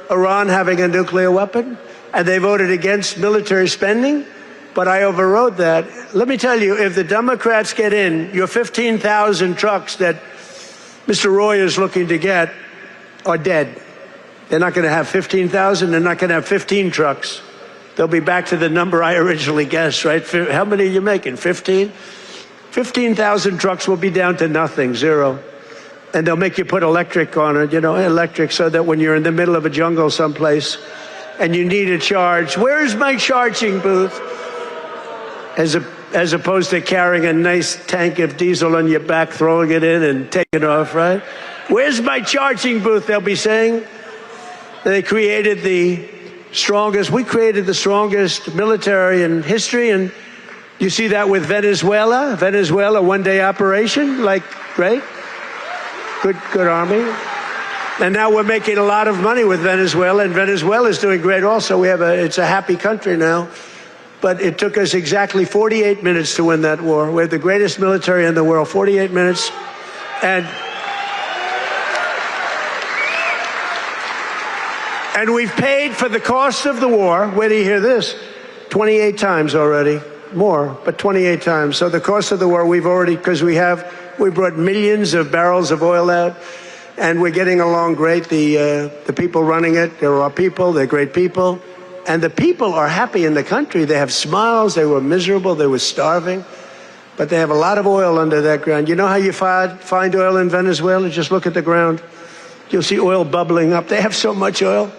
Iran having a nuclear weapon, and they voted against military spending. But I overrode that. Let me tell you, if the Democrats get in, your 15,000 trucks that Mr. Roy is looking to get are dead. They're not going to have 15,000. They're not going to have 15 trucks. They'll be back to the number I originally guessed, right? How many are you making? 15? 15,000 trucks will be down to nothing, zero. And they'll make you put electric on it, you know, electric, so that when you're in the middle of a jungle someplace and you need a charge, where's my charging booth? As opposed to carrying a nice tank of diesel on your back, throwing it in and taking off, right? Where's my charging booth, they'll be saying. They created the strongest military in history, and you see that with Venezuela. Venezuela, one-day operation, like, great. Good army. And now we're making a lot of money with Venezuela, and Venezuela's doing great also. It's a happy country now. But it took us exactly 48 minutes to win that war. We have the greatest military in the world, 48 minutes. And we've paid for the cost of the war. Where do you hear this? 28 times already. More, but 28 times. So the cost of the war, we've already, because we brought millions of barrels of oil out, and we're getting along great. The people running it, they're our people, they're great people. And the people are happy in the country. They have smiles. They were miserable. They were starving. But they have a lot of oil under that ground. You know how you find oil in Venezuela? Just look at the ground. You'll see oil bubbling up. They have so much oil.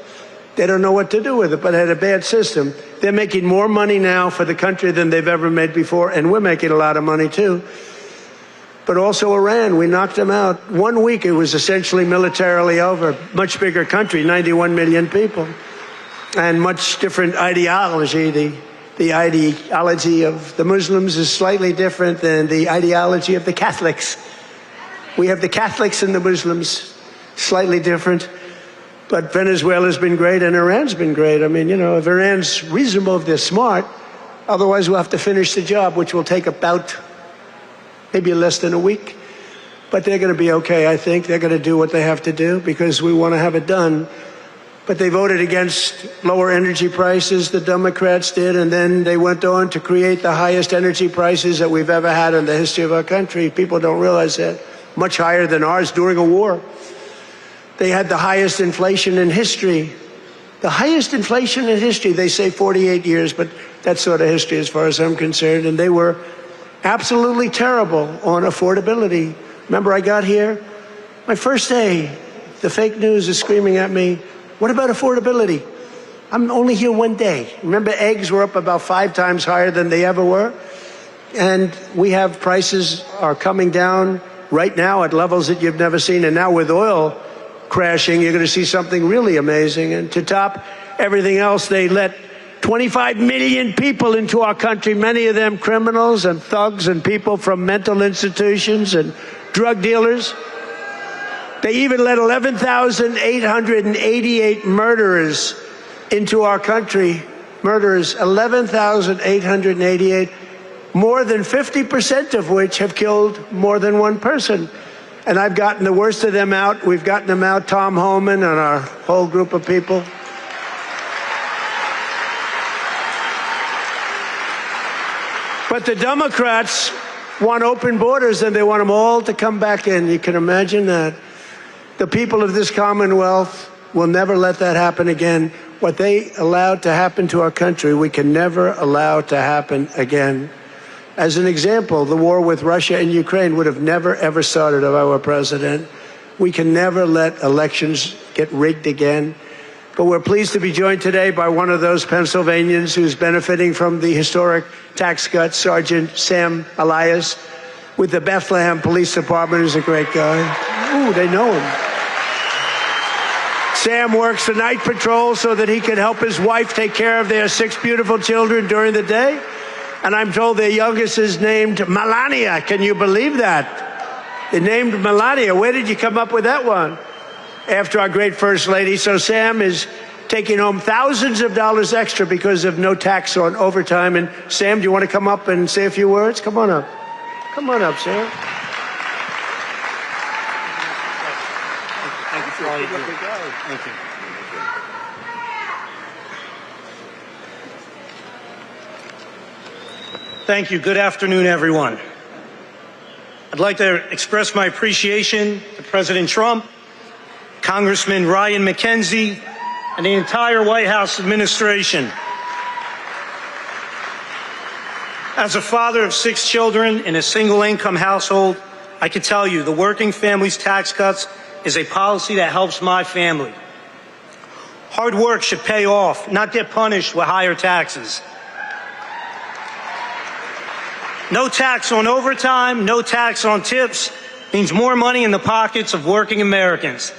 They don't know what to do with it, but they had a bad system. They're making more money now for the country than they've ever made before, and we're making a lot of money too. But also Iran, we knocked them out. 1 week, it was essentially militarily over. Much bigger country, 91 million people. And much different ideology. The ideology of the Muslims is slightly different than the ideology of the Catholics. We have the Catholics and the Muslims, slightly different. But Venezuela's been great, and Iran's been great. I mean, you know, if Iran's reasonable, if they're smart, otherwise we'll have to finish the job, which will take about maybe less than a week. But they're going to be okay, I think. They're going to do what they have to do because we want to have it done. But they voted against lower energy prices, the Democrats did, and then they went on to create the highest energy prices that we've ever had in the history of our country. People don't realize that. Much higher than ours during a war. They had the highest inflation in history. The highest inflation in history, they say 48 years, but that's sort of history as far as I'm concerned. And they were absolutely terrible on affordability. Remember, I got here, my first day, the fake news is screaming at me, what about affordability? I'm only here 1 day. Remember, eggs were up about 5 times higher than they ever were. And we have prices are coming down right now at levels that you've never seen. And now with oil crashing, you're going to see something really amazing. And to top everything else, they let 25 million people into our country, many of them criminals and thugs and people from mental institutions and drug dealers. They even let 11,888 murderers into our country. Murderers, 11,888. more than 50% of which have killed more than one person. And I've gotten the worst of them out. We've gotten them out, Tom Homan and our whole group of people. But the Democrats want open borders, and they want them all to come back in. You can imagine that. The people of this Commonwealth will never let that happen again. What they allowed to happen to our country, we can never allow to happen again. As an example, the war with Russia and Ukraine would have never, ever started if I were president. We can never let elections get rigged again. But we're pleased to be joined today by one of those Pennsylvanians who's benefiting from the historic tax cuts, Sergeant Sam Elias, with the Bethlehem Police Department, who's a great guy. Ooh, they know him. Sam works the night patrol so that he can help his wife take care of their 6 beautiful children during the day. And I'm told their youngest is named Melania. Can you believe that? They named Melania. Where did you come up with that one? After our great First Lady. So Sam is taking home thousands of dollars extra because of no tax on overtime. And Sam, do you want to come up and say a few words? Come on up. Come on up, Sam.
Thank you for all you do. Thank you. Thank you. Good afternoon, everyone. I'd like to express my appreciation to President Trump, Congressman Ryan McKenzie, and the entire White House administration. As a father of 6 children in a single-income household, I can tell you the Working Families Tax Cuts is a policy that helps my family. Hard work should pay off, not get punished with higher taxes. No tax on overtime, no tax on tips means more money in the pockets of working Americans.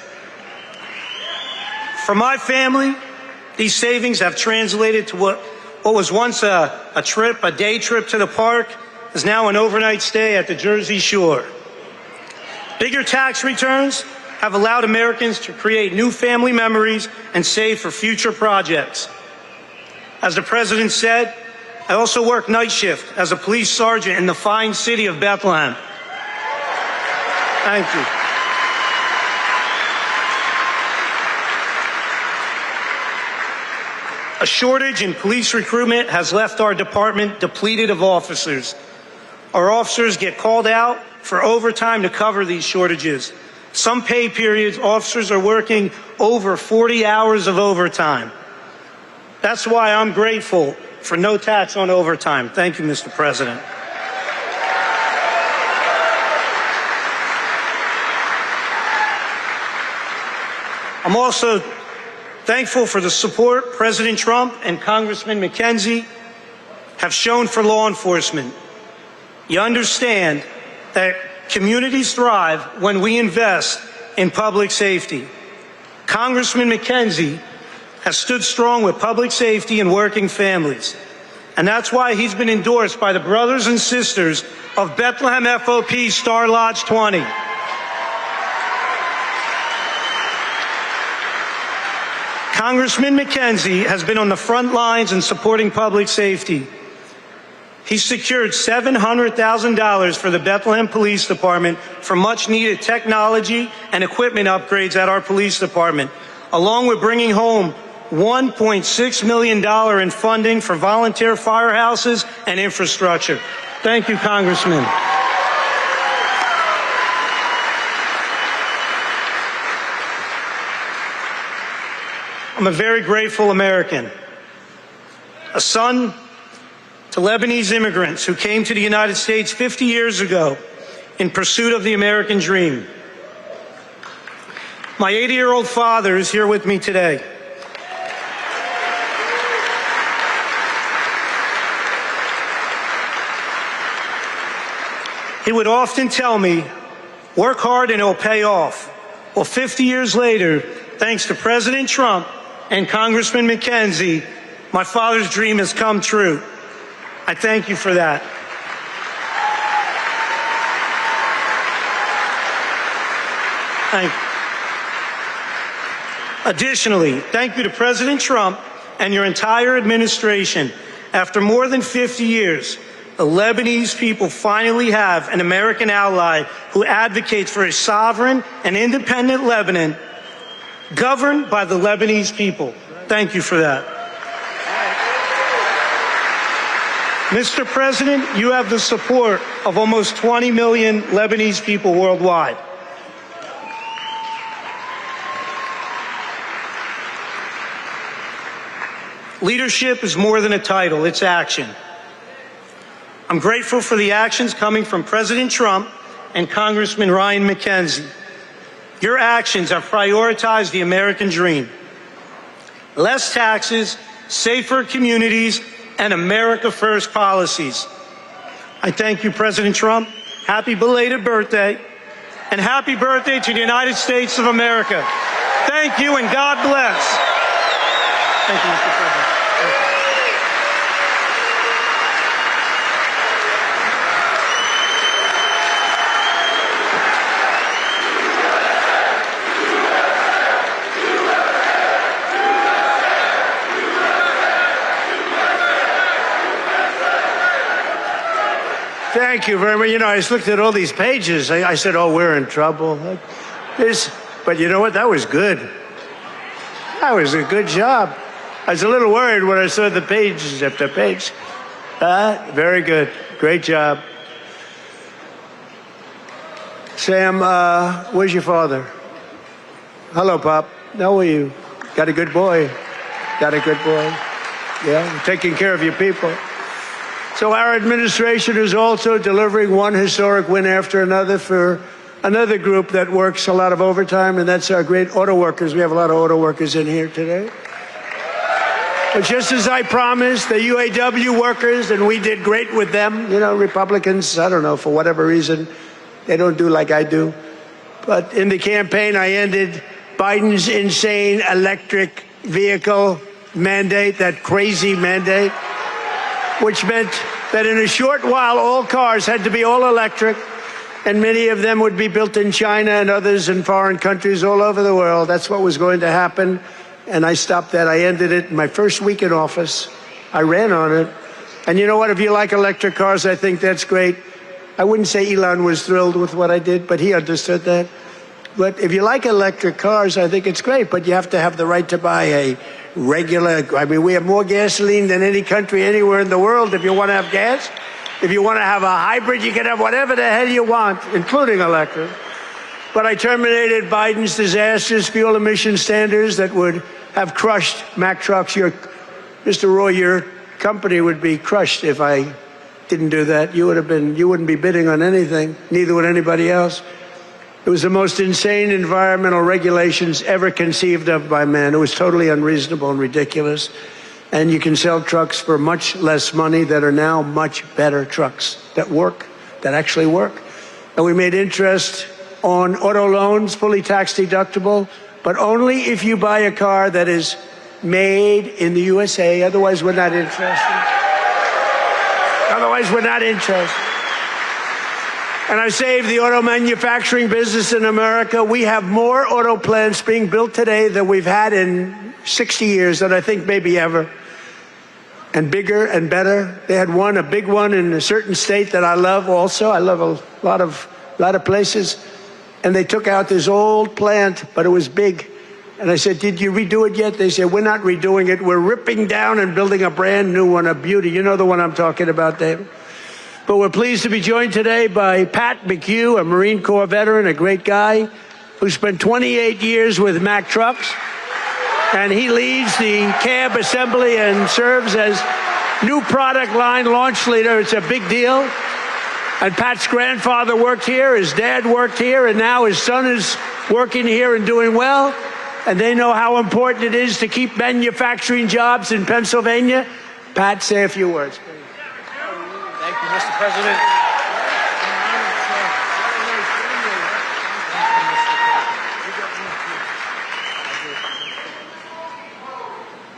For my family, these savings have translated to what was once a day trip to the park, is now an overnight stay at the Jersey Shore. Bigger tax returns have allowed Americans to create new family memories and save for future projects. As the President said, I also work night shift as a police sergeant in the fine city of Bethlehem. Thank you. A shortage in police recruitment has left our department depleted of officers. Our officers get called out for overtime to cover these shortages. Some pay periods, officers are working over 40 hours of overtime. That's why I'm grateful for no tax on overtime. Thank you, Mr. President. I'm also thankful for the support President Trump and Congressman McKenzie have shown for law enforcement. You understand that communities thrive when we invest in public safety. Congressman McKenzie has stood strong with public safety and working families. And that's why he's been endorsed by the brothers and sisters of Bethlehem FOP Star Lodge 20. Congressman McKenzie has been on the front lines in supporting public safety. He secured $700,000 for the Bethlehem Police Department for much-needed technology and equipment upgrades at our police department, along with bringing home $1.6 million in funding for volunteer firehouses and infrastructure. Thank you, Congressman. I'm a very grateful American, a son to Lebanese immigrants who came to the United States 50 years ago in pursuit of the American dream. My 80-year-old father is here with me today. He would often tell me, work hard and it'll pay off. Well, 50 years later, thanks to President Trump and Congressman McKenzie, my father's dream has come true. I thank you for that. Thank you. Additionally, thank you to President Trump and your entire administration. After more than 50 years, the Lebanese people finally have an American ally who advocates for a sovereign and independent Lebanon governed by the Lebanese people. Thank you for that. Mr. President, you have the support of almost 20 million Lebanese people worldwide. Leadership is more than a title, it's action. I'm grateful for the actions coming from President Trump and Congressman Ryan McKenzie. Your actions have prioritized the American dream. Less taxes, safer communities, and America First policies. I thank you, President Trump. Happy belated birthday, and happy birthday to the United States of America. Thank you, and God bless. Thank you, Mr. President.
Thank you very much. You know, I just looked at all these pages. I said, oh, we're in trouble. But you know what? That was good. That was a good job. I was a little worried when I saw the pages after page. Very good. Great job. Sam, where's your father? Hello, Pop. How are you? Got a good boy. Got a good boy. Yeah, taking care of your people. So our administration is also delivering one historic win after another for another group that works a lot of overtime, and that's our great auto workers. We have a lot of auto workers in here today. But just as I promised, the UAW workers, and we did great with them, you know, Republicans, I don't know, for whatever reason, they don't do like I do. But in the campaign, I ended Biden's insane electric vehicle mandate, that crazy mandate, which meant that in a short while, all cars had to be all electric, and many of them would be built in China and others in foreign countries all over the world. That's what was going to happen, and I stopped that. I ended it in my first week in office. I ran on it. And you know what? If you like electric cars, I think that's great. I wouldn't say Elon was thrilled with what I did, but he understood that. But if you like electric cars, I think it's great, but you have to have the right to buy a regular, I mean, we have more gasoline than any country anywhere in the world if you want to have gas. If you want to have a hybrid, you can have whatever the hell you want, including electric. But I terminated Biden's disastrous fuel emission standards that would have crushed Mack trucks. Mr. Roy, your company would be crushed if I didn't do that. You wouldn't be bidding on anything, neither would anybody else. It was the most insane environmental regulations ever conceived of by man. It was totally unreasonable and ridiculous. And you can sell trucks for much less money that are now much better trucks that work, that actually work. And we made interest on auto loans, fully tax deductible, but only if you buy a car that is made in the USA. Otherwise, we're not interested. Otherwise, we're not interested. And I saved the auto manufacturing business in America. We have more auto plants being built today than we've had in 60 years, than I think maybe ever. And bigger and better. They had a big one in a certain state that I love also. I love a lot of places. And they took out this old plant, but it was big. And I said, did you redo it yet? They said, we're not redoing it. We're ripping down and building a brand new one, a beauty. You know the one I'm talking about, David. But we're pleased to be joined today by Pat McHugh, a Marine Corps veteran, a great guy who spent 28 years with Mack trucks. And he leads the cab assembly and serves as new product line launch leader. It's a big deal. And Pat's grandfather worked here, his dad worked here, and now his son is working here and doing well. And they know how important it is to keep manufacturing jobs in Pennsylvania. Pat, say a few words, please.
Thank you, Mr. President.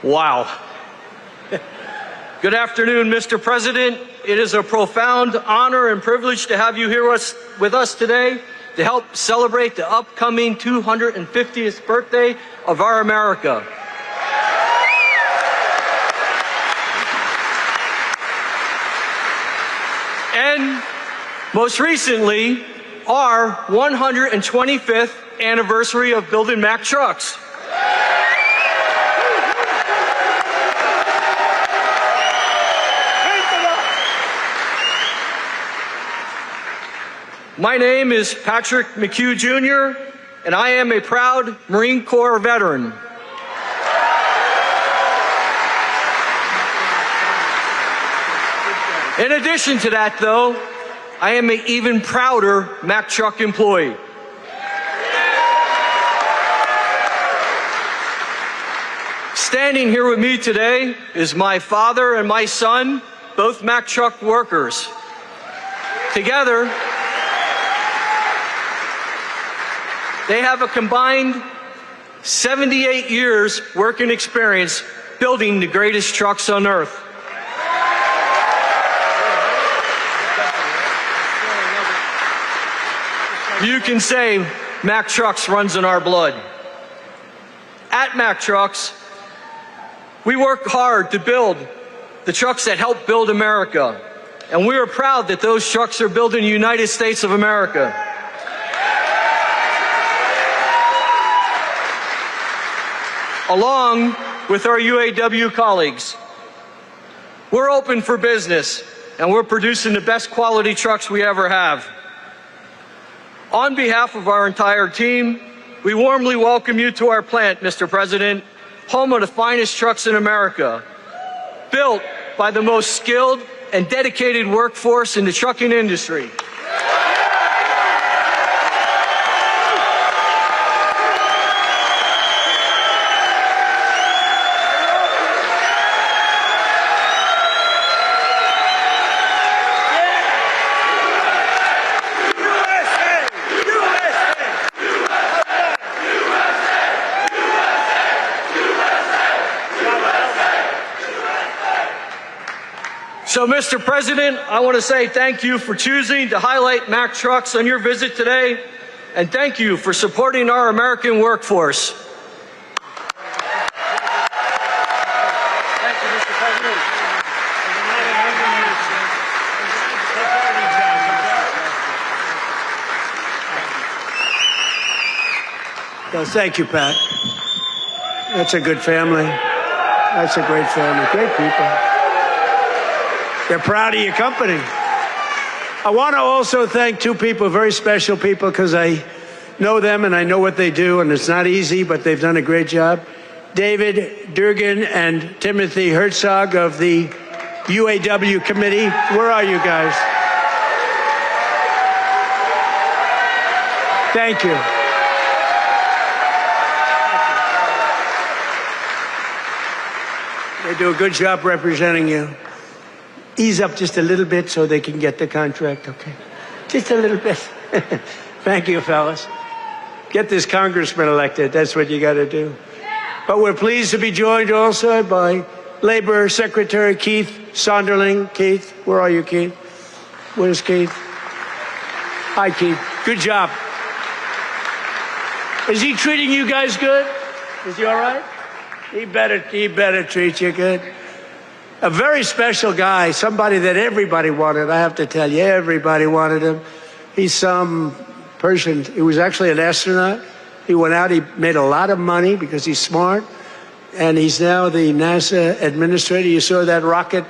Wow. Good afternoon, Mr. President. It is a profound honor and privilege to have you here with us today to help celebrate the upcoming 250th birthday of our America. and most recently, our 125th anniversary of building Mack trucks. My name is Patrick McHugh Jr., and I am a proud Marine Corps veteran. In addition to that, though, I am an even prouder Mack truck employee. Standing here with me today is my father and my son, both Mack truck workers. Together, they have a combined 78 years working experience building the greatest trucks on earth. You can say Mack Trucks runs in our blood. At Mack Trucks, we work hard to build the trucks that help build America. And we are proud that those trucks are built in the United States of America. Along with our UAW colleagues, we're open for business and we're producing the best quality trucks we ever have. On behalf of our entire team, we warmly welcome you to our plant, Mr. President, home of the finest trucks in America, built by the most skilled and dedicated workforce in the trucking industry. So, Mr. President, I want to say thank you for choosing to highlight Mack Trucks on your visit today, and thank you for supporting our American workforce. Thank you, Mr. President.
No, thank you, Pat. That's a good family. That's a great family. Great people. They're proud of your company. I want to also thank two people, very special people, because I know them and I know what they do, and it's not easy, but they've done a great job. David Durgan and Timothy Herzog of the UAW committee. Where are you guys? Thank you. They do a good job representing you. Ease up just a little bit so they can get the contract, okay? Just a little bit. Thank you, fellas. Get this congressman elected. That's what you got to do. But we're pleased to be joined also by Labor Secretary Keith Sonderling. Keith, where are you, Keith? Where's Keith? Hi, Keith. Good job. Is he treating you guys good? Is he all right? He better treat you good. A very special guy, somebody that everybody wanted. I have to tell you, everybody wanted him. He's some person, he was actually an astronaut. He went out, he made a lot of money because he's smart. And he's now the NASA administrator. You saw that rocket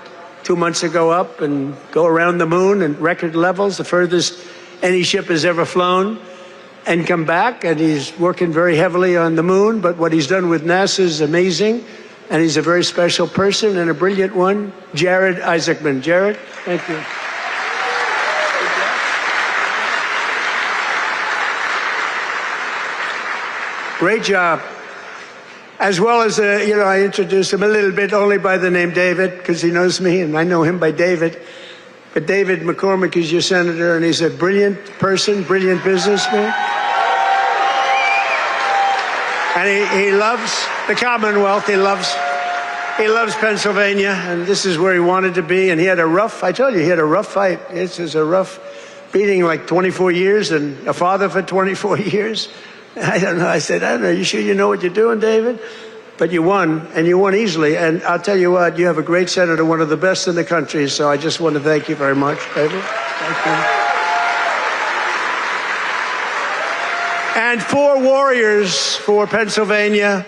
2 months ago up and go around the moon in record levels, the furthest any ship has ever flown, and come back. And he's working very heavily on the moon. But what he's done with NASA is amazing. And he's a very special person and a brilliant one, Jared Isaacman. Jared, thank you. Great job. As well as, I introduced him a little bit only by the name David, because he knows me and I know him by David. But David McCormick is your senator, and he's a brilliant person, brilliant businessman. And he loves the Commonwealth. He loves Pennsylvania, and this is where he wanted to be. And he had a rough, I told you, he had a rough fight. This is a rough beating, like 24 years, and a father for 24 years. I don't know. I said, I don't know. You sure you know what you're doing, David? but you won, and you won easily. And I'll tell you what, you have a great senator, one of the best in the country. So I just want to thank you very much, David. Thank you. And 4 warriors for Pennsylvania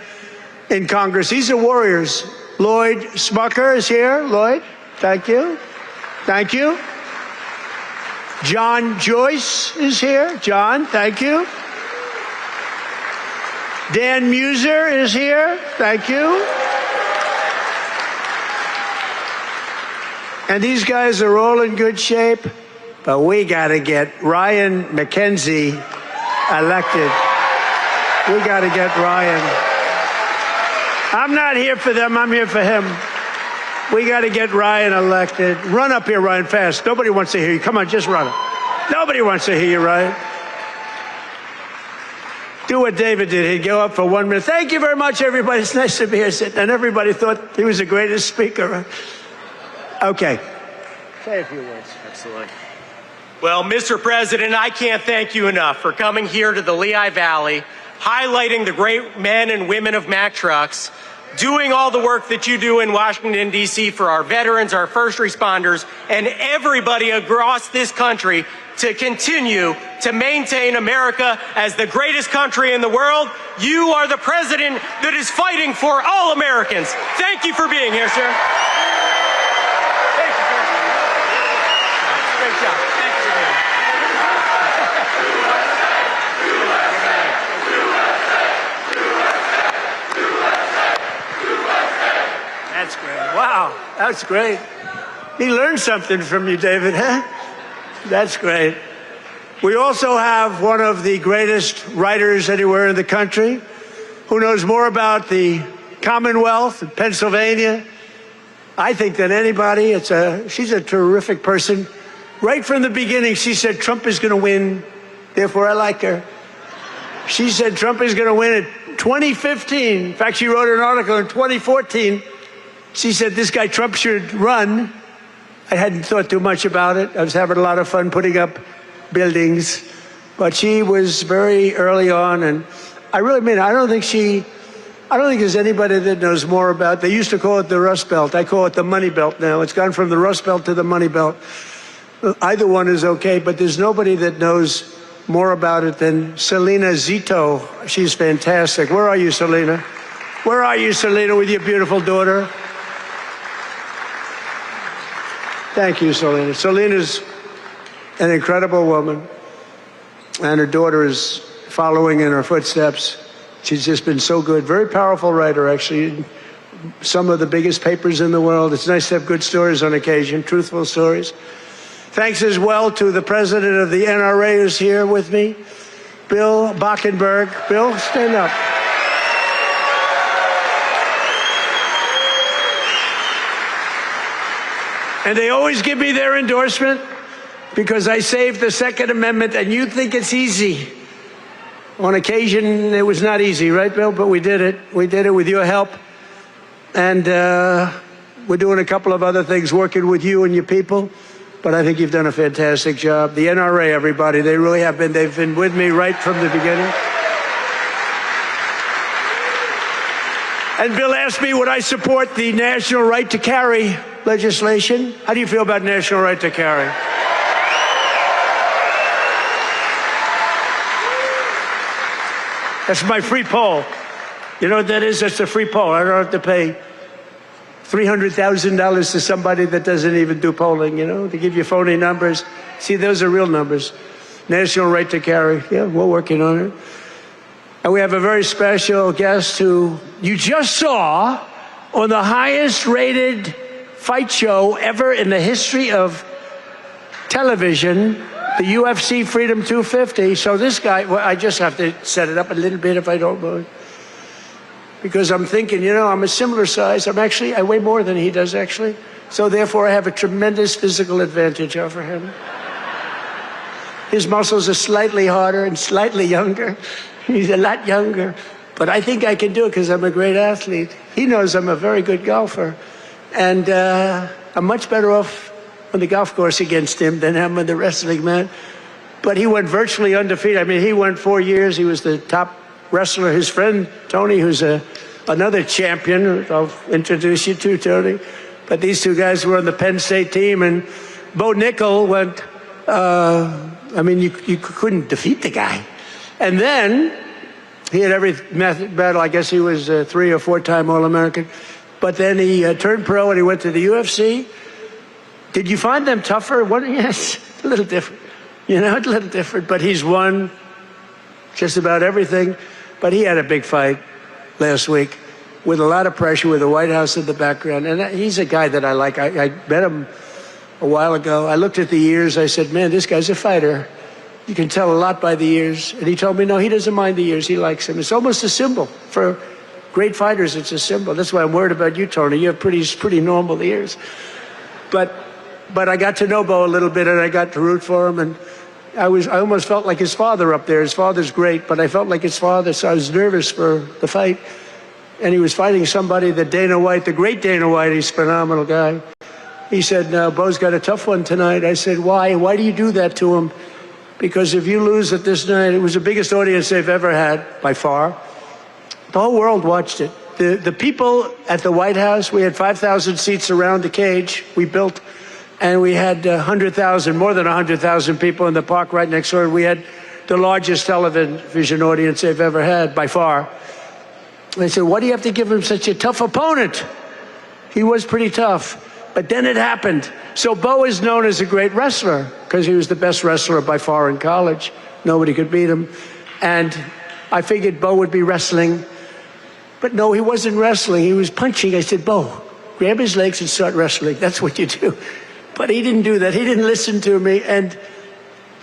in Congress. These are warriors. Lloyd Smucker is here. Lloyd, thank you. Thank you. John Joyce is here. John, thank you. Dan Muser is here. Thank you. And these guys are all in good shape, but we got to get Ryan McKenzie elected. We got to get Ryan. I'm not here for them. I'm here for him. We got to get Ryan elected. Run up here, Ryan, fast. Nobody wants to hear you. Come on, just run up. Nobody wants to hear you, Ryan. Do what David did. He'd go up for 1 minute. Thank you very much, everybody. It's nice to be here. And everybody thought he was the greatest speaker. Okay. Say a few words.
Absolutely. Well, Mr. President, I can't thank you enough for coming here to the Lehigh Valley, highlighting the great men and women of Mack Trucks, doing all the work that you do in Washington, D.C. for our veterans, our first responders, and everybody across this country to continue to maintain America as the greatest country in the world. You are the president that is fighting for all Americans. Thank you for being here, sir. Thank you, sir. Great job. Thank you.
That's great. Wow, that's great. He learned something from you, David, huh? That's great. We also have one of the greatest writers anywhere in the country who knows more about the Commonwealth of Pennsylvania, I think, than anybody. She's a terrific person. Right from the beginning, she said Trump is going to win, therefore I like her. She said Trump is going to win in 2015. In fact, she wrote an article in 2014. She said this guy Trump should run. I hadn't thought too much about it. I was having a lot of fun putting up buildings. But she was very early on, and I really mean it. I don't think there's anybody that knows more about, they used to call it the Rust Belt. I call it the Money Belt now. It's gone from the Rust Belt to the Money Belt. Either one is okay, but there's nobody that knows more about it than Selena Zito. She's fantastic. Where are you, Selena? Where are you, Selena, with your beautiful daughter? Thank you, Selena. Selena's an incredible woman, and her daughter is following in her footsteps. She's just been so good. Very powerful writer, actually. Some of the biggest papers in the world. It's nice to have good stories on occasion, truthful stories. Thanks as well to the president of the NRA who's here with me, Bill Bockenberg. Bill, stand up. And they always give me their endorsement because I saved the Second Amendment, and you think it's easy. On occasion, it was not easy, right, Bill? But we did it. We did it with your help. And we're doing a couple of other things, working with you and your people. But I think you've done a fantastic job. The NRA, everybody, they really have been. They've been with me right from the beginning. And Bill asked me, would I support the national right to carry legislation? How do you feel about national right to carry? That's my free poll. You know what that is? That's a free poll. I don't have to pay $300,000 to somebody that doesn't even do polling, you know? They give you phony numbers. See, those are real numbers. National right to carry. Yeah, we're working on it. And we have a very special guest who you just saw on the highest rated fight show ever in the history of television, the UFC Freedom 250. So this guy, well, I just have to set it up a little bit if I don't mind. Because I'm thinking, you know, I'm a similar size. I weigh more than he does, actually. So therefore, I have a tremendous physical advantage over him. His muscles are slightly harder and slightly younger. He's a lot younger. But I think I can do it because I'm a great athlete. He knows I'm a very good golfer. And I'm much better off on the golf course against him than I'm on the wrestling mat. But he went virtually undefeated. I mean, he went 4 years. He was the top wrestler. His friend, Tony, who's a another champion I'll introduce you to, Tony. But these two guys were on the Penn State team, and Bo Nickel went, I mean, you couldn't defeat the guy. And then he had every battle. I guess he was a 3 or 4-time All-American. But then he turned pro and he went to the UFC. Did you find them tougher? What? Yes, a little different. You know, a little different. But he's won just about everything. But he had a big fight last week with a lot of pressure, with the White House in the background. And he's a guy that I like. I met him a while ago. I looked at the ears. I said, man, this guy's a fighter. You can tell a lot by the ears. And he told me, no, he doesn't mind the ears. He likes them. It's almost a symbol. For great fighters, it's a symbol. That's why I'm worried about you, Tony. You have pretty normal ears. But I got to know Bo a little bit, and I got to root for him. And I almost felt like his father up there. His father's great, but I felt like his father, so I was nervous for the fight. And he was fighting somebody that Dana White, the great Dana White, he's a phenomenal guy. He said, no, Bo's got a tough one tonight. I said, why? Why do you do that to him? Because if you lose at this night, it was the biggest audience they've ever had, by far. The whole world watched it. The people at the White House, we had 5,000 seats around the cage we built, and we had 100,000, more than 100,000 people in the park right next door. We had the largest television audience they've ever had, by far. They said, why do you have to give him such a tough opponent? He was pretty tough. But then it happened. So Bo is known as a great wrestler because he was the best wrestler by far in college. Nobody could beat him. And I figured Bo would be wrestling. But no, he wasn't wrestling. He was punching. I said, Bo, grab his legs and start wrestling. That's what you do. But he didn't do that. He didn't listen to me. And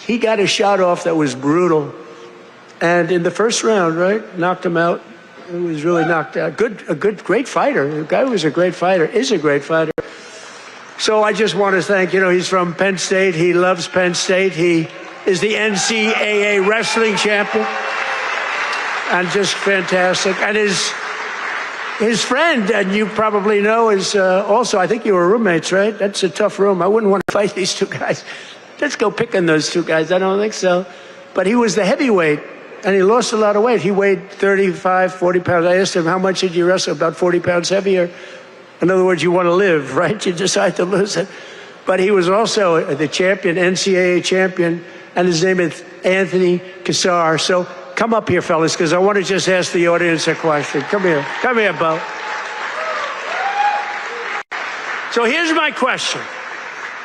he got a shot off that was brutal. And in the first round, right, knocked him out. He was really knocked out. Great fighter. The guy was a great fighter, is a great fighter. So I just want to thank, he's from Penn State. He loves Penn State. He is the NCAA wrestling champion. And just fantastic. And his friend, and you probably know, is also, I think you were roommates, right? That's a tough room. I wouldn't want to fight these two guys. Let's go pick on those two guys. I don't think so. But he was the heavyweight. And he lost a lot of weight. He weighed 35, 40 pounds. I asked him, how much did you wrestle? About 40 pounds heavier. In other words, you want to live, right? You decide to lose it. But he was also the champion, NCAA champion, and his name is Anthony Cassar. So come up here, fellas, because I want to just ask the audience a question. Come here. Come here, Bo. So here's my question.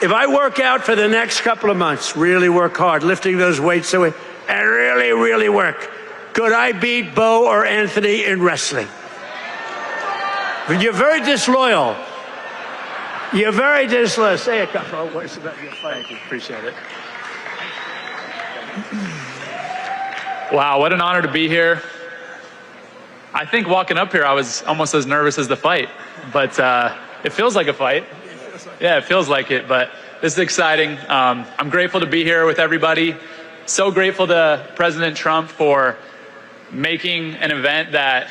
If I work out for the next couple of months, really work hard, lifting those weights away, and really, really work, could I beat Bo or Anthony in wrestling? You're very disloyal. You're very disloyal. Say a couple of words about your fight.
Thank you. Appreciate it. Wow, what an honor to be here. I think walking up here, I was almost as nervous as the fight, but it feels like a fight. Yeah, it feels like it, but this is exciting. I'm grateful to be here with everybody. So grateful to President Trump for making an event that,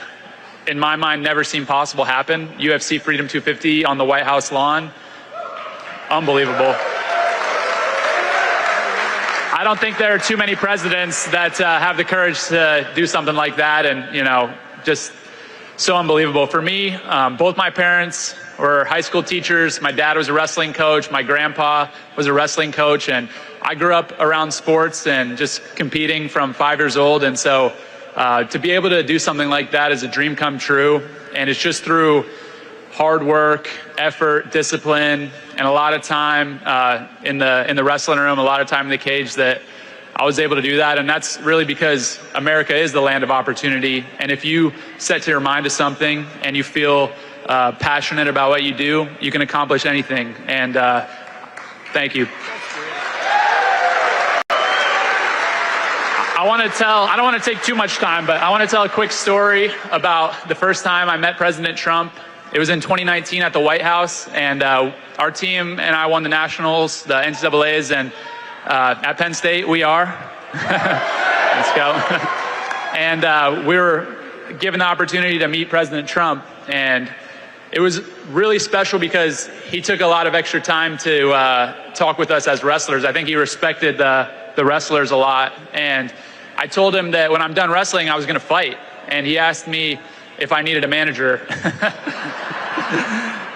in my mind, never seemed possible happen. UFC Freedom 250 on the White House lawn. Unbelievable. I don't think there are too many presidents that have the courage to do something like that, and just so unbelievable. For me, both my parents were high school teachers. My dad was a wrestling coach. My grandpa was a wrestling coach, and I grew up around sports and just competing from 5 years old. And so to be able to do something like that is a dream come true. And it's just through hard work, effort, discipline, and a lot of time in the wrestling room, a lot of time in the cage that I was able to do that. And that's really because America is the land of opportunity. And if you set your mind to something and you feel passionate about what you do, you can accomplish anything. And thank you. I don't want to take too much time, but I want to tell a quick story about the first time I met President Trump. It was in 2019 at the White House, and our team and I won the Nationals, the NCAAs, and at Penn State we are. Let's go. And we were given the opportunity to meet President Trump, and it was really special because he took a lot of extra time to talk with us as wrestlers. I think he respected the wrestlers a lot, and I told him that when I'm done wrestling, I was going to fight. And he asked me if I needed a manager.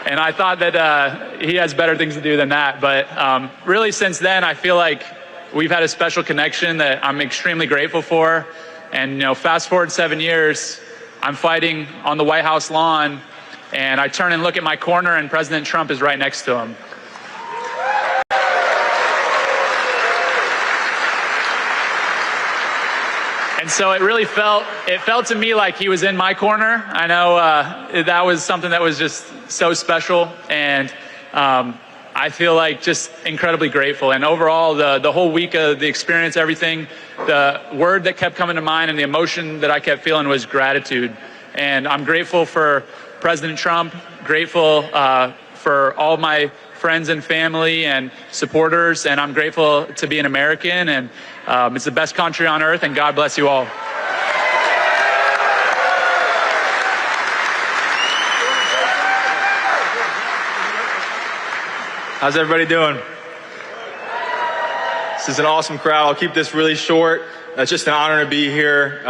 And I thought that he has better things to do than that. But really since then, I feel like we've had a special connection that I'm extremely grateful for. And you know, fast forward 7 years, I'm fighting on the White House lawn, and I turn and look at my corner, and President Trump is right next to him. And so it really felt to me like he was in my corner. I know that was something that was just so special, and I feel like just incredibly grateful. And overall, the whole week of the experience, everything, the word that kept coming to mind and the emotion that I kept feeling was gratitude. And I'm grateful for President Trump, grateful for all my friends and family and supporters, and I'm grateful to be an American, and it's the best country on earth, and God bless you all.
How's everybody doing? This is an awesome crowd. I'll keep this really short. It's just an honor to be here.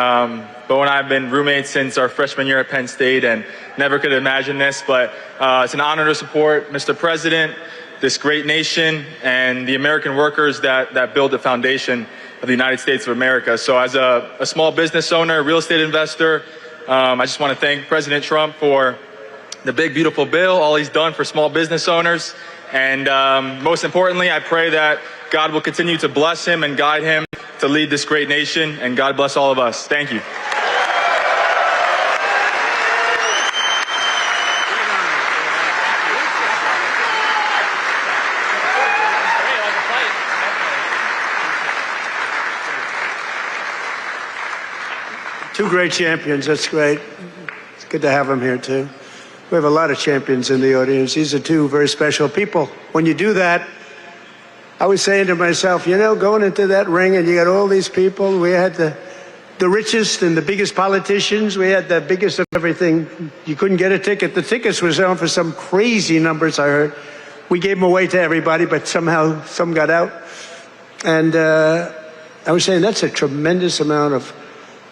Bo and I have been roommates since our freshman year at Penn State and never could have imagined this, but it's an honor to support Mr. President, this great nation, and the American workers that build the foundation of the United States of America. So as a small business owner, real estate investor, I just want to thank President Trump for the big, beautiful bill, all he's done for small business owners. And most importantly, I pray that God will continue to bless him and guide him to lead this great nation. And God bless all of us. Thank you.
Two great champions. That's great. It's good to have them here, too. We have a lot of champions in the audience. These are two very special people. When you do that, I was saying to myself, you know, going into that ring and you got all these people, we had the richest and the biggest politicians, we had the biggest of everything. You couldn't get a ticket. The tickets were selling for some crazy numbers, I heard. We gave them away to everybody, but somehow some got out. And I was saying that's a tremendous amount of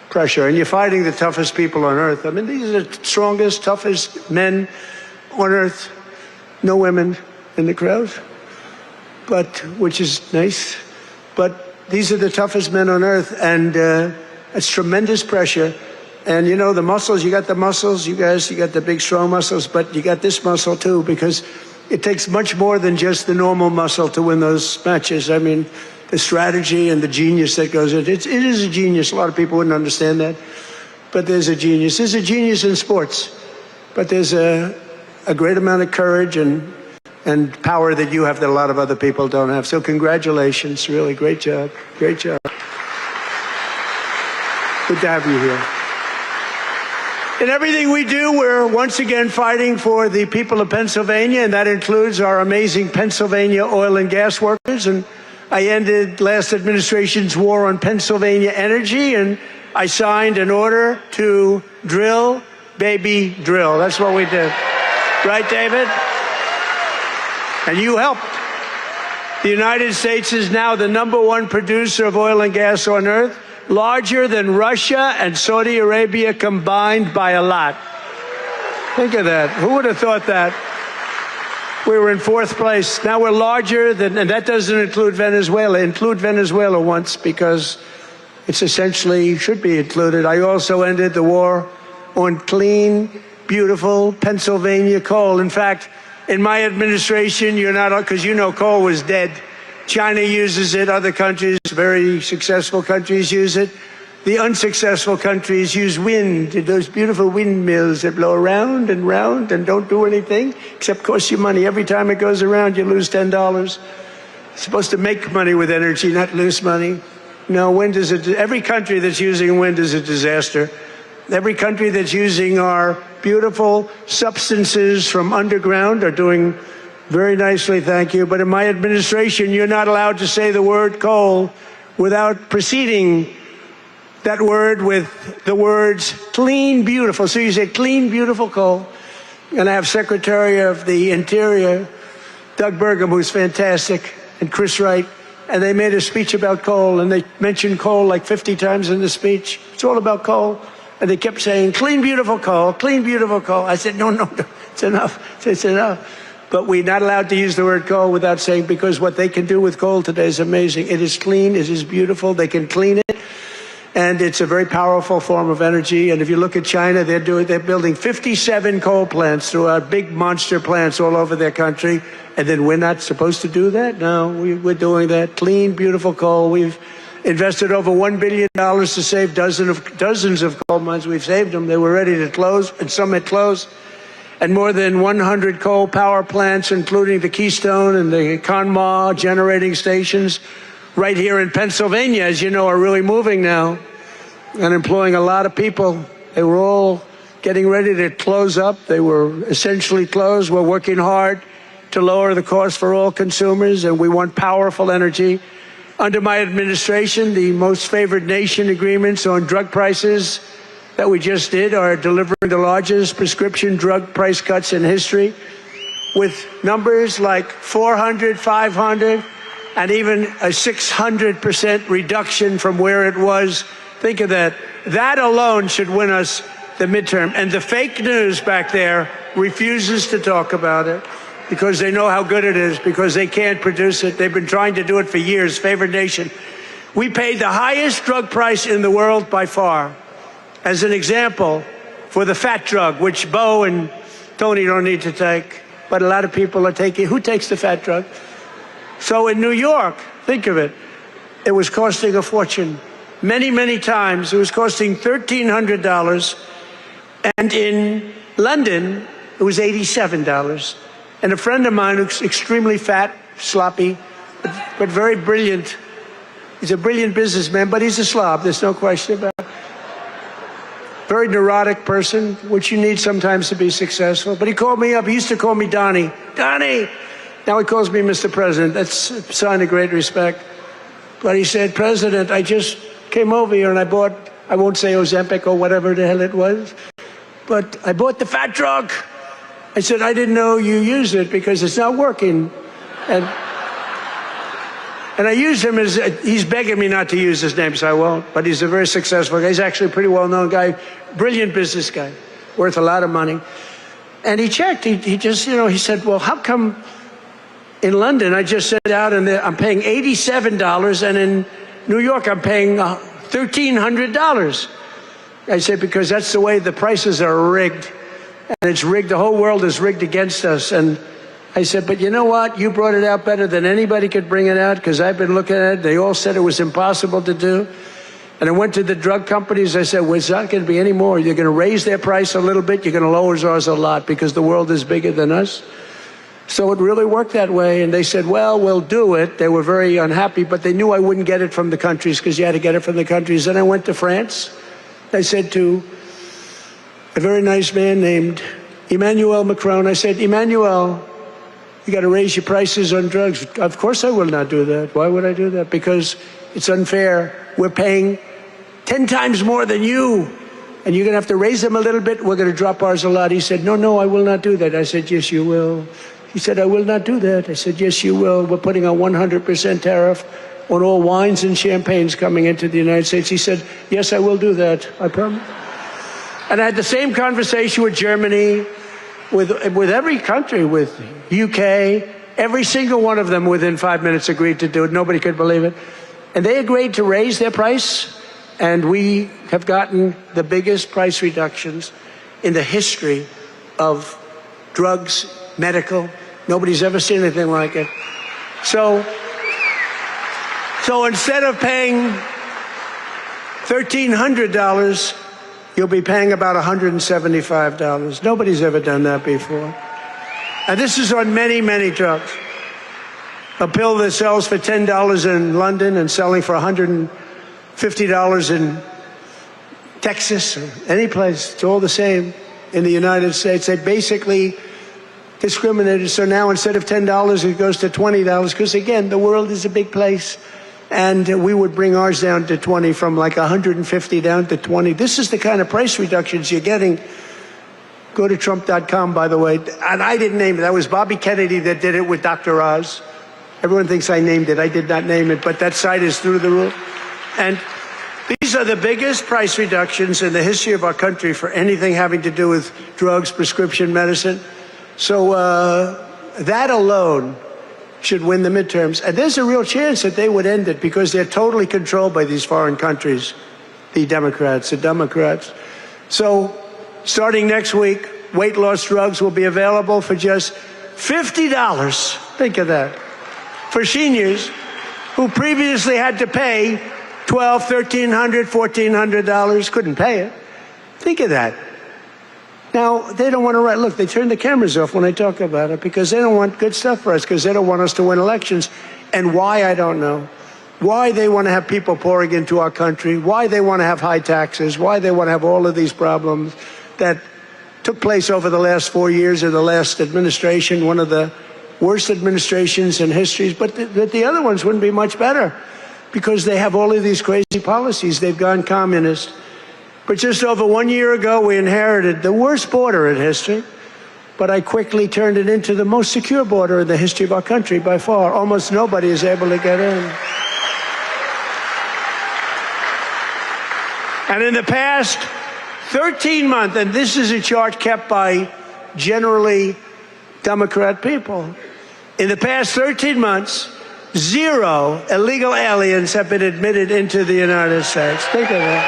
pressure, and you're fighting the toughest people on earth. I mean, these are the strongest, toughest men on earth. No women in the crowd, but which is nice. But these are the toughest men on earth, and it's tremendous pressure. And you know, the muscles, you got the muscles, you guys, you got the big, strong muscles, but you got this muscle too, because it takes much more than just the normal muscle to win those matches. I mean, the strategy and the genius that goes in it. It is a genius. A lot of people wouldn't understand that, but there's a genius. There's a genius in sports, but there's a great amount of courage and power that you have that a lot of other people don't have. So congratulations, really great job. Great job. Good to have you here. In everything we do, we're once again fighting for the people of Pennsylvania, and that includes our amazing Pennsylvania oil and gas workers. And I ended last administration's war on Pennsylvania energy, and I signed an order to drill, baby, drill. That's what we did. Right, David? And you helped. The United States is now the #1 producer of oil and gas on earth, larger than Russia and Saudi Arabia combined by a lot. Think of that. Who would have thought that? We were in 4th place. Now we're larger than, and that doesn't include Venezuela. Include Venezuela once, because it's essentially should be included. I also ended the war on clean, beautiful Pennsylvania coal. In fact, in my administration, you're not, because you know coal was dead. China uses it, other countries, very successful countries use it. The unsuccessful countries use wind, those beautiful windmills that blow around and round and don't do anything except cost you money. Every time it goes around, you lose $10. It's supposed to make money with energy, not lose money. No, wind is every country that's using wind is a disaster. Every country that's using our beautiful substances from underground are doing very nicely, thank you. But in my administration, you're not allowed to say the word coal without preceding that word with the words clean, beautiful. So you say clean, beautiful coal. And I have Secretary of the Interior, Doug Burgum, who's fantastic, and Chris Wright, and they made a speech about coal, and they mentioned coal like 50 times in the speech. It's all about coal. And they kept saying, clean, beautiful coal, clean, beautiful coal. I said, no, it's enough. It's enough. But we're not allowed to use the word coal without saying, because what they can do with coal today is amazing. It is clean, it is beautiful, they can clean it. And it's a very powerful form of energy. And if you look at China, they're building 57 coal plants throughout, big monster plants all over their country. And then we're not supposed to do that? No, we're doing that. Clean, beautiful coal. We've invested over $1 billion to save dozens of coal mines. We've saved them. They were ready to close, and some had closed. And more than 100 coal power plants, including the Keystone and the Conemaugh generating stations, right here in Pennsylvania, as you know, are really moving now and employing a lot of people. They were all getting ready to close up. They were essentially closed. We're working hard to lower the cost for all consumers, and we want powerful energy. Under my administration, the most favored nation agreements on drug prices that we just did are delivering the largest prescription drug price cuts in history, with numbers like 400, 500, and even a 600% reduction from where it was. Think of that. That alone should win us the midterm. And the fake news back there refuses to talk about it because they know how good it is, because they can't produce it. They've been trying to do it for years, favored nation. We paid the highest drug price in the world by far. As an example, for the fat drug, which Bo and Tony don't need to take, but a lot of people are taking. Who takes the fat drug? So in New York, think of it, it was costing a fortune. Many, many times it was costing $1,300, and in London it was $87. And a friend of mine who's extremely fat, sloppy, but very brilliant. He's a brilliant businessman, but he's a slob, there's no question about it. Very neurotic person, which you need sometimes to be successful. But he called me up. He used to call me Donnie. Donnie! Now he calls me Mr. President. That's a sign of great respect. But he said, President, I just came over here and I bought, I won't say Ozempic or whatever the hell it was, but I bought the fat drug. I said, I didn't know you used it because it's not working. And I use him as, he's begging me not to use his name, so I won't. But he's a very successful guy. He's actually a pretty well-known guy, brilliant business guy, worth a lot of money. And he checked, he just, you know, he said, well, how come in London I just sent out and I'm paying $87, and in New York I'm paying $1,300? I said, because that's the way the prices are rigged. And it's rigged, the whole world is rigged against us. And I said, but you know what? You brought it out better than anybody could bring it out, because I've been looking at it. They all said it was impossible to do. And I went to the drug companies. I said, well, it's not going to be any more. You're going to raise their price a little bit. You're going to lower ours a lot, because the world is bigger than us. So it really worked that way. And they said, well, we'll do it. They were very unhappy, but they knew I wouldn't get it from the countries, because you had to get it from the countries. Then I went to France. I said to a very nice man named Emmanuel Macron, I said, Emmanuel, you got to raise your prices on drugs. Of course I will not do that. Why would I do that? Because it's unfair. We're paying 10 times more than you, and you're going to have to raise them a little bit. We're going to drop ours a lot. He said, no, I will not do that. I said, yes, you will. He said, I will not do that. I said, yes, you will. We're putting a 100% tariff on all wines and champagnes coming into the United States. He said, yes, I will do that. I promise. And I had the same conversation with Germany, with every country, with UK. Every single one of them within 5 minutes agreed to do it. Nobody could believe it. And they agreed to raise their price, and we have gotten the biggest price reductions in the history of drugs, medical. Nobody's ever seen anything like it. So instead of paying $1,300, you'll be paying about $175. Nobody's ever done that before. And this is on many, many drugs. A pill that sells for $10 in London and selling for $150 in Texas or any place, it's all the same in the United States. They basically discriminated. So now instead of $10, it goes to $20, because again, the world is a big place. And we would bring ours down to 20, from like 150 down to 20. This is the kind of price reductions you're getting. Go to Trump.com, by the way. And I didn't name it. That was Bobby Kennedy that did it with Dr. Oz. Everyone thinks I named it. I did not name it, but that site is through the roof. And these These are the biggest price reductions in the history of our country for anything having to do with drugs, prescription medicine. So that alone should win the midterms. And there's a real chance that they would end it because they're totally controlled by these foreign countries, the Democrats. So starting next week, weight loss drugs will be available for just $50. Think of that. For seniors who previously had to pay $1,200, $1,300, $1,400, couldn't pay it. Think of that. Now, they don't want to write. Look, they turn the cameras off when I talk about it because they don't want good stuff for us, because they don't want us to win elections. And why, I don't know. Why they want to have people pouring into our country, why they want to have high taxes, why they want to have all of these problems that took place over the last 4 years of the last administration, one of the worst administrations in history. But the other ones wouldn't be much better because they have all of these crazy policies. They've gone communist. But just over 1 year ago, we inherited the worst border in history, but I quickly turned it into the most secure border in the history of our country by far. Almost nobody is able to get in. And in the past 13 months, and this is a chart kept by generally Democrat people, in the past 13 months, 0 illegal aliens have been admitted into the United States. Think of that.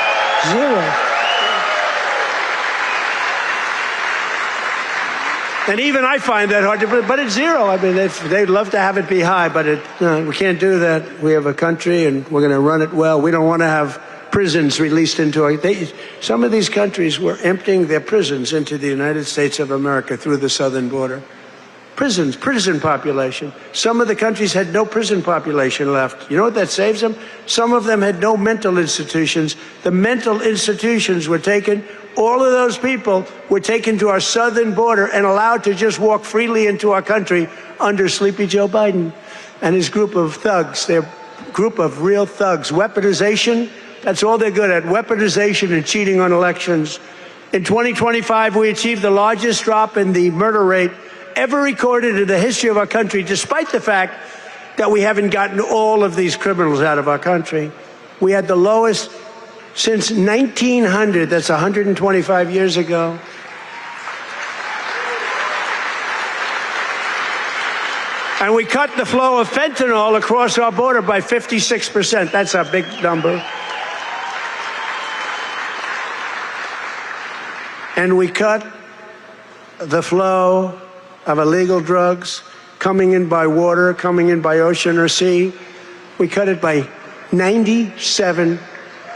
0. And even I find that hard to believe, but it's 0. I mean, they'd love to have it be high, but we can't do that. We have a country, and we're going to run it well. We don't want to have prisons released into our... Some of these countries were emptying their prisons into the United States of America through the southern border. Prison population. Some of the countries had no prison population left. You know what that saves them? Some of them had no mental institutions. The mental institutions were taken. All of those people were taken to our southern border and allowed to just walk freely into our country under Sleepy Joe Biden and his group of thugs, their group of real thugs. Weaponization, that's all they're good at, weaponization and cheating on elections. In 2025, we achieved the largest drop in the murder rate ever recorded in the history of our country, despite the fact that we haven't gotten all of these criminals out of our country. We had the lowest since 1900, that's 125 years ago. And we cut the flow of fentanyl across our border by 56%. That's a big number. And we cut the flow of illegal drugs coming in by water, coming in by ocean or sea. We cut it by 97%.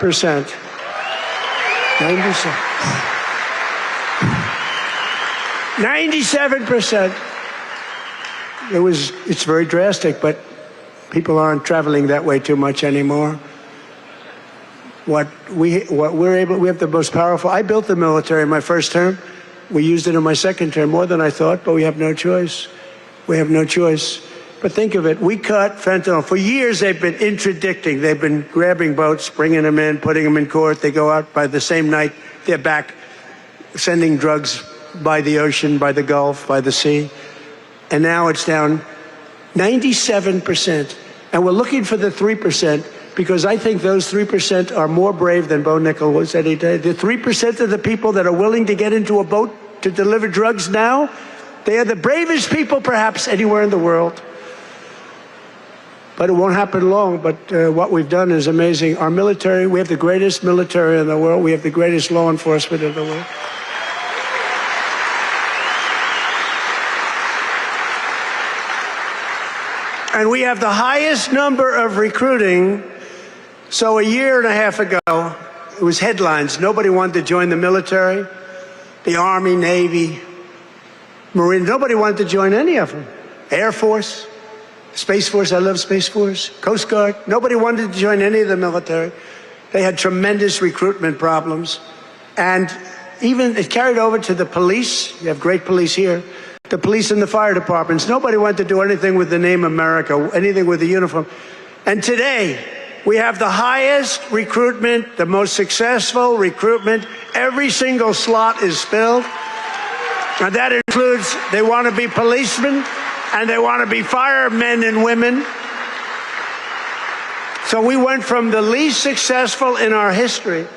97%. It's very drastic, but people aren't traveling that way too much anymore. We have the most powerful. I built the military in my first term. We used it in my second term, more than I thought, but we have no choice. We have no choice. But think of it, we cut fentanyl. For years, they've been interdicting. They've been grabbing boats, bringing them in, putting them in court. They go out by the same night. They're back sending drugs by the ocean, by the Gulf, by the sea. And now it's down 97%. And we're looking for the 3%, because I think those 3% are more brave than Bo Nickel was any day. The 3% of the people that are willing to get into a boat to deliver drugs now, they are the bravest people perhaps anywhere in the world. But it won't happen long. But what we've done is amazing. Our military, we have the greatest military in the world. We have the greatest law enforcement in the world. And we have the highest number of recruiting. So a year and a half ago, it was headlines. Nobody wanted to join the military, the Army, Navy, Marine. Nobody wanted to join any of them. Air Force, Space Force. I love Space Force. Coast Guard. Nobody wanted to join any of the military. They had tremendous recruitment problems. And even it carried over to the police. You have great police here. The police and the fire departments. Nobody wanted to do anything with the name America, anything with the uniform. And today, we have the highest recruitment, the most successful recruitment. Every single slot is filled. And that includes, they want to be policemen and they want to be firemen and women. So we went from the least successful in our history,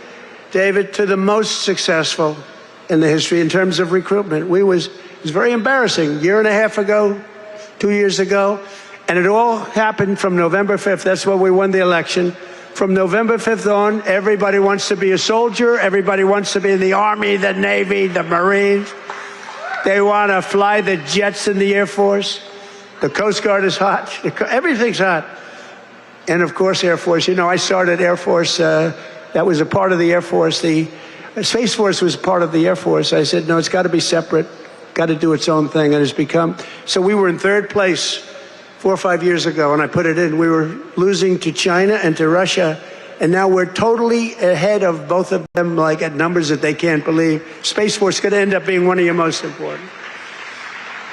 David, to the most successful in the history in terms of recruitment. It was very embarrassing. A year and a half ago, 2 years ago, and it all happened from November 5th. That's when we won the election. From November 5th on, everybody wants to be a soldier. Everybody wants to be in the Army, the Navy, the Marines. They want to fly the jets in the Air Force. The Coast Guard is hot. Everything's hot. And of course, Air Force. You know, I started Air Force. That was a part of the Air Force. The Space Force was part of the Air Force. I said, no, it's got to be separate. Got to do its own thing. And it's become. So we were in third place 4 or 5 years ago, and I put it in. We were losing to China and to Russia. And now we're totally ahead of both of them, like at numbers that they can't believe. Space Force is going to end up being one of your most important.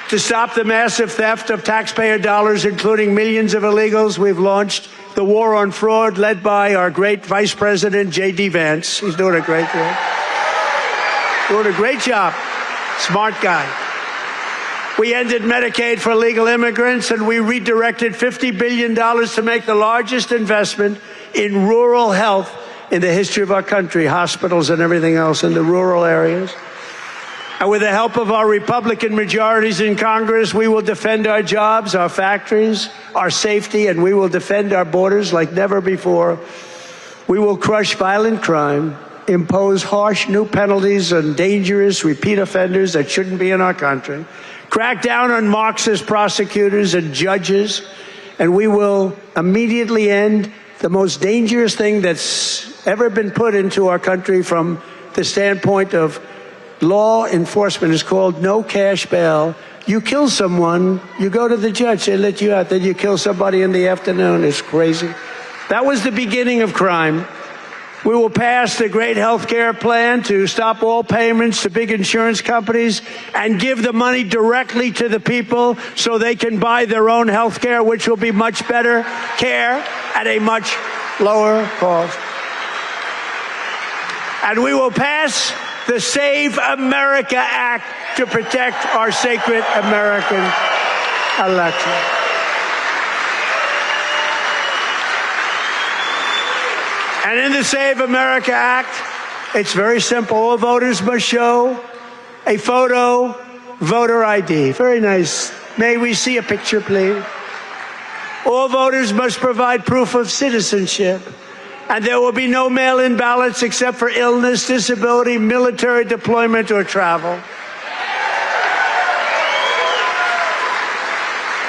To stop the massive theft of taxpayer dollars, including millions of illegals, we've launched the war on fraud, led by our great Vice President, J.D. Vance. He's doing a great job. Doing a great job. Smart guy. We ended Medicaid for illegal immigrants, and we redirected $50 billion to make the largest investment in rural health in the history of our country, hospitals and everything else in the rural areas. And with the help of our Republican majorities in Congress, we will defend our jobs, our factories, our safety, and we will defend our borders like never before. We will crush violent crime, impose harsh new penalties on dangerous repeat offenders that shouldn't be in our country, crack down on Marxist prosecutors and judges, and we will immediately end the most dangerous thing that's ever been put into our country from the standpoint of law enforcement. Is called no cash bail. You kill someone, you go to the judge, they let you out, then you kill somebody in the afternoon. It's crazy. That was the beginning of crime. We will pass the great health care plan to stop all payments to big insurance companies and give the money directly to the people so they can buy their own health care, which will be much better care at a much lower cost. And we will pass the Save America Act to protect our sacred American election. And in the Save America Act, it's very simple. All voters must show a photo, voter ID. Very nice. May we see a picture, please? All voters must provide proof of citizenship. And there will be no mail-in ballots except for illness, disability, military deployment, or travel.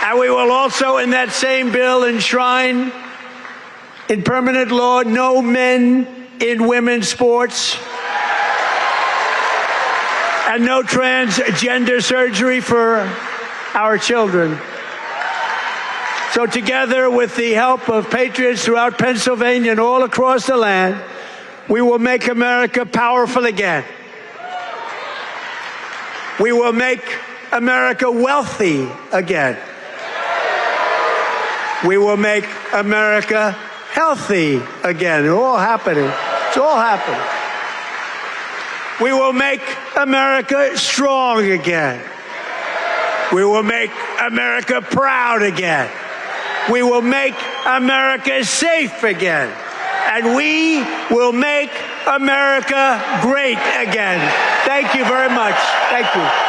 And we will also, in that same bill, enshrine in permanent law no men in women's sports and no transgender surgery for our children. So together, with the help of patriots throughout Pennsylvania and all across the land, we will make America powerful again. We will make America wealthy again. We will make America healthy again. It's all happening. It's all happening. We will make America strong again. We will make America proud again. We will make America safe again. And we will make America great again. Thank you very much. Thank you.